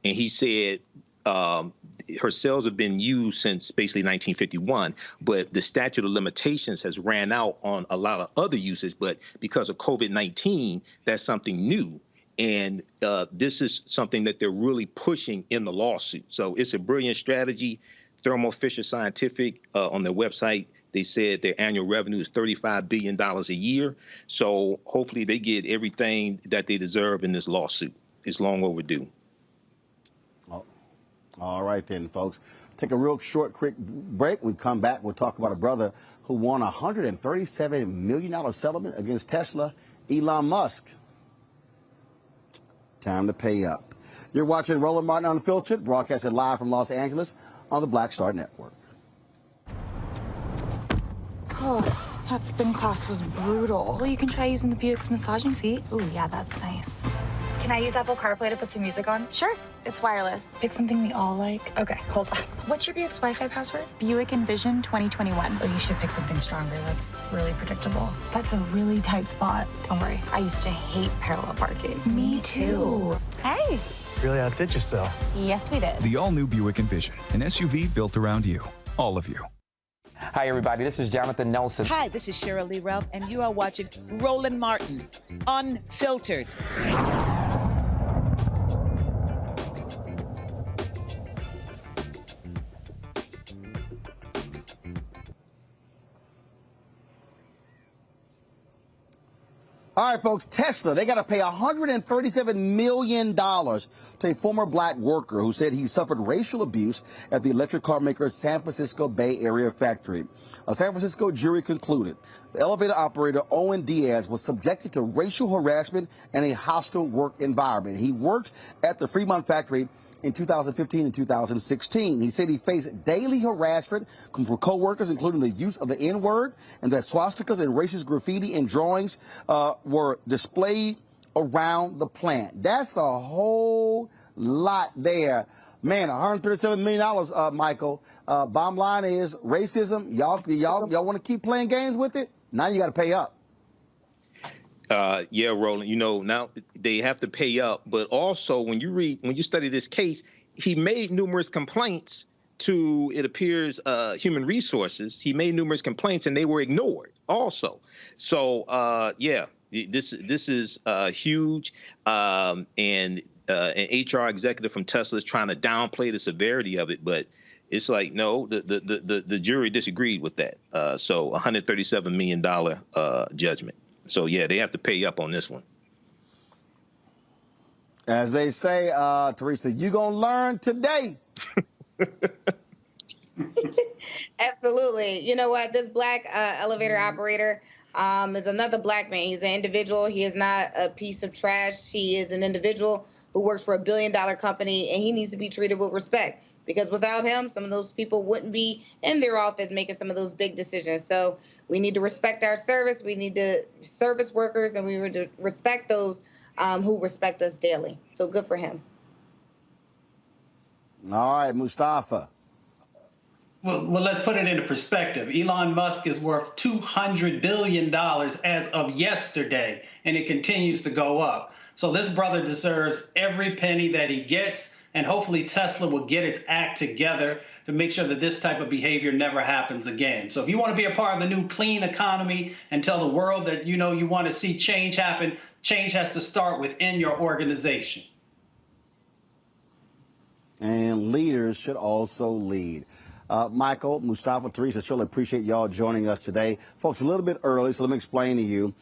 Speaker 5: And he said her cells have been used since basically 1951, but the statute of limitations has ran out on a lot of other uses. But because of COVID-19, that's something new. And this is something that they're really pushing in the lawsuit. So it's a brilliant strategy. Thermo Fisher Scientific on their website, they said their annual revenue is $35 billion a year. So hopefully they get everything that they deserve in this lawsuit. It's long overdue.
Speaker 1: Oh, all right then, folks. Take a real short, quick break. When we come back, we'll talk about a brother who won a $137 million settlement against Tesla, Elon Musk. Time to pay up. You're watching Roland Martin Unfiltered, broadcasted live from Los Angeles on the Black Star Network.
Speaker 20: Oh, that spin class was brutal. Well, you can try using the Buick's massaging seat. Ooh, yeah, that's nice. Can I use Apple CarPlay to put some music on? Sure, it's wireless. Pick something we all like. Okay, hold on. What's your Buick's Wi-Fi password?
Speaker 19: Buick Envision 2021.
Speaker 20: Oh, you should pick something stronger. That's really predictable. That's a really tight spot. Don't worry, I used to hate parallel parking.
Speaker 19: Me too.
Speaker 20: Hey.
Speaker 2: Really outdid yourself.
Speaker 19: Yes, we did.
Speaker 22: The all-new Buick Envision, an SUV built around you, all of you.
Speaker 6: Hi, everybody. This is Jonathan Nelson.
Speaker 7: Hi, this is Cheryl Lee Ralph, and you are watching Roland Martin Unfiltered.
Speaker 1: All right, folks, Tesla, they got to pay $137 million to a former black worker who said he suffered racial abuse at the electric car maker's San Francisco Bay Area factory. A San Francisco jury concluded the elevator operator Owen Diaz was subjected to racial harassment and a hostile work environment. He worked at the Fremont factory in 2015 and 2016. He said he faced daily harassment from co-workers, including the use of the N-word, and that swastikas and racist graffiti and drawings were displayed around the plant. That's a whole lot there. Man, $137 million, Michael. Bottom line is racism. Y'all want to keep playing games with it? Now you got to pay up.
Speaker 5: Yeah, Roland, now they have to pay up, but also when you study this case, he made numerous complaints to, it appears, human resources. He made numerous complaints and they were ignored also. So, yeah, this is huge. And an HR executive from Tesla is trying to downplay the severity of it, but it's like, no, the jury disagreed with that. So $137 million judgment. So, yeah, they have to pay up on this one.
Speaker 1: As they say, Teresa, you going to learn today.
Speaker 4: Absolutely. You know what? This black elevator operator is another black man. He's an individual. He is not a piece of trash. He is an individual who works for $1 billion company, and he needs to be treated with respect. Because without him, some of those people wouldn't be in their office making some of those big decisions. So we need to respect our service. We need to service workers, and we need to respect those who respect us daily. So good for him.
Speaker 1: All right, Mustafa.
Speaker 3: Well, let's put it into perspective. Elon Musk is worth $200 billion as of yesterday, and it continues to go up. So this brother deserves every penny that he gets. And hopefully Tesla will get its act together to make sure that this type of behavior never happens again. So if you want to be a part of the new clean economy and tell the world that, you want to see change happen, change has to start within your organization.
Speaker 1: And leaders should also lead. Michael, Mustafa, Teresa, surely appreciate y'all joining us today. Folks, a little bit early, so let me explain to you.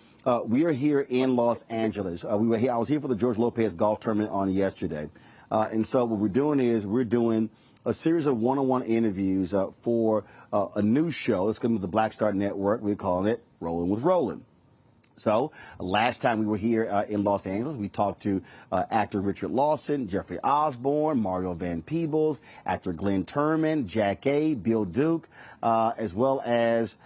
Speaker 1: We are here in Los Angeles. I was here for the George Lopez golf tournament on yesterday. And so what we're doing is we're doing a series of one-on-one interviews for a new show. It's going to be the Black Star Network. We're calling it Rolling with Roland. So last time we were here in Los Angeles, we talked to actor Richard Lawson, Jeffrey Osborne, Mario Van Peebles, actor Glenn Turman, Jack A., Bill Duke, as well as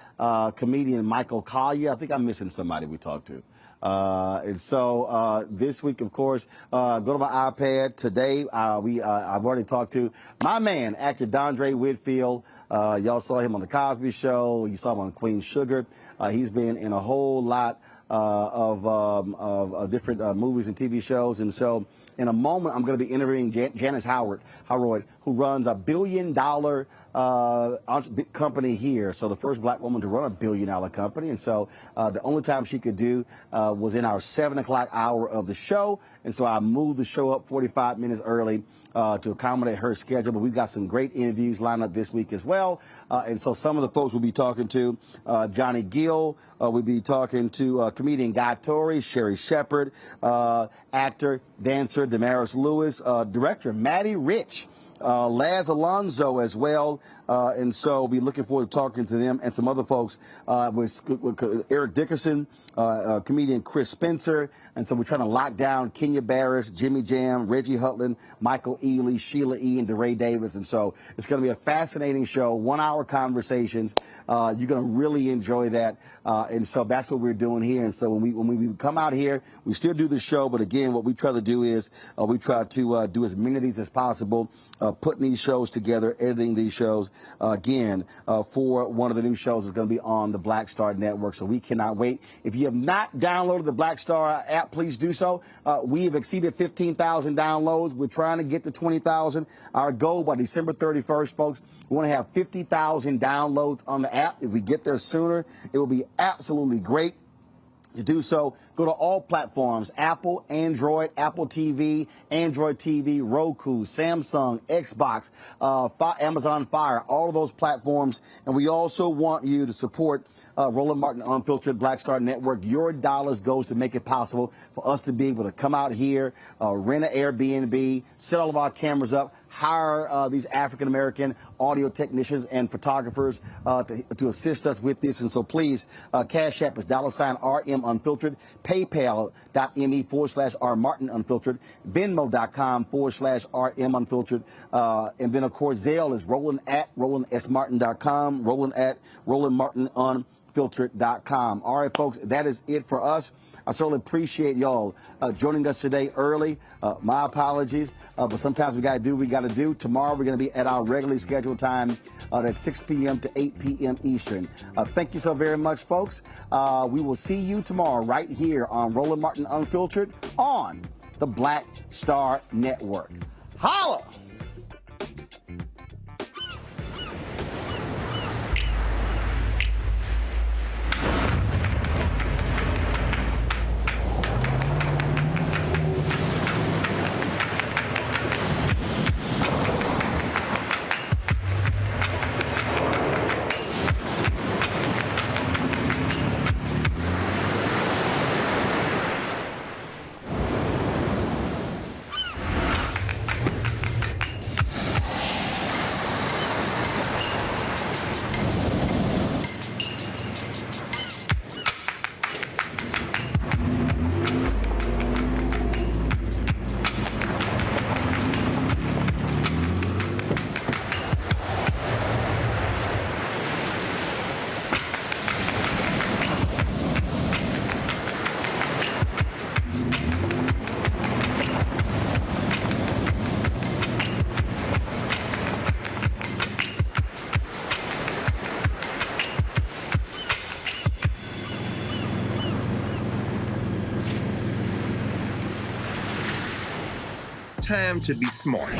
Speaker 1: comedian Michael Collier. I think I'm missing somebody we talked to. And so this week, of course, go to my iPad. Today, I've already talked to my man, actor Dondre Whitfield. Y'all saw him on The Cosby Show. You saw him on Queen Sugar. He's been in a whole lot of different movies and TV shows. And so in a moment, I'm going to be interviewing Janice Howard, who runs a $1 billion company here. So the first black woman to run a $1 billion company. And so the only time she could do was in our 7 o'clock hour of the show. And so I moved the show up 45 minutes early to accommodate her schedule. But we've got some great interviews lined up this week as well. And so some of the folks we'll be talking to, Johnny Gill, we'll be talking to comedian Guy Torrey, Sherry Shepard, actor, dancer Damaris Lewis, director Maddie Rich, Laz Alonso as well. And so we'll be looking forward to talking to them and some other folks with Eric Dickerson, comedian Chris Spencer. And so we're trying to lock down Kenya Barris, Jimmy Jam, Reggie Hutland, Michael Ealy, Sheila E., and DeRay Davis. And so it's going to be a fascinating show, 1 hour conversations. You're going to really enjoy that. And so that's what we're doing here. And so when we come out here, we still do the show. But again, what we try to do is we try to do as many of these as possible, putting these shows together, editing these shows. Again, for one of the new shows is going to be on the Black Star Network. So we cannot wait. If you have not downloaded the Black Star app, please do so. We have exceeded 15,000 downloads. We're trying to get to 20,000. Our goal by December 31st, folks, we want to have 50,000 downloads on the app. If we get there sooner, it will be absolutely great. To do so, go to all platforms: Apple, Android, Apple TV, Android TV, Roku, Samsung, Xbox, Amazon Fire, all of those platforms. And we also want you to support Roland Martin Unfiltered, Black Star Network. Your dollars goes to make it possible for us to be able to come out here, rent an Airbnb, set all of our cameras up, hire these African-American audio technicians and photographers to assist us with this. And so please, Cash App is $RM Unfiltered, PayPal.me/R Martin Unfiltered, Venmo.com/RM Unfiltered. And then, of course, Zelle is Roland@RolandSMartin.com, Roland@RolandMartinUnfiltered.com. All right, folks, that is it for us. I certainly appreciate y'all joining us today early. My apologies, but sometimes we got to do what we got to do. Tomorrow we're going to be at our regularly scheduled time at 6 p.m. to 8 p.m. Eastern. Thank you so very much, folks. We will see you tomorrow right here on Roland Martin Unfiltered on the Black Star Network. Holla!
Speaker 10: Time to be smart.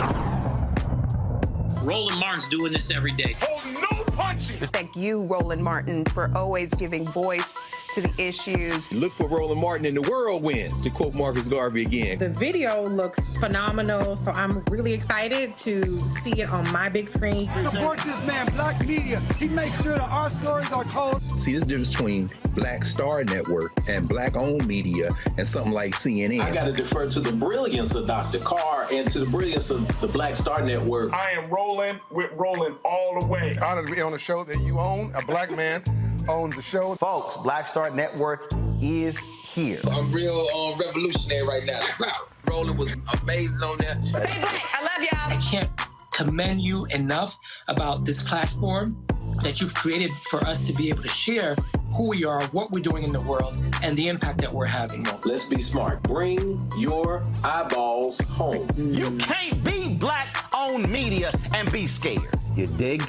Speaker 2: Roland Martin's doing this every day.
Speaker 21: Oh, no punches!
Speaker 23: Thank you, Roland Martin, for always giving voice to the issues.
Speaker 10: Look for Roland Martin in the whirlwind, to quote Marcus Garvey again.
Speaker 16: The video looks phenomenal, so I'm really excited to see it on my big screen.
Speaker 17: Support this man, Black Media. He makes sure that our stories are told.
Speaker 10: See, this difference between Black Star Network and Black-owned media and something like CNN.
Speaker 18: I got to defer to the brilliance of Dr. Carr and to the brilliance of the Black Star Network.
Speaker 11: I am rolling with Roland all the way. Honored to be on a show that you own. A black man owns the show.
Speaker 1: Folks, Black Star Network is here.
Speaker 21: I'm real revolutionary right now. Roland was amazing on there.
Speaker 4: Stay black. I love y'all.
Speaker 15: I can't commend you enough about this platform that you've created for us to be able to share who we are, what we're doing in the world, and the impact that we're having.
Speaker 18: Let's be smart. Bring your eyeballs home.
Speaker 27: You can't be black-owned media and be scared. You dig?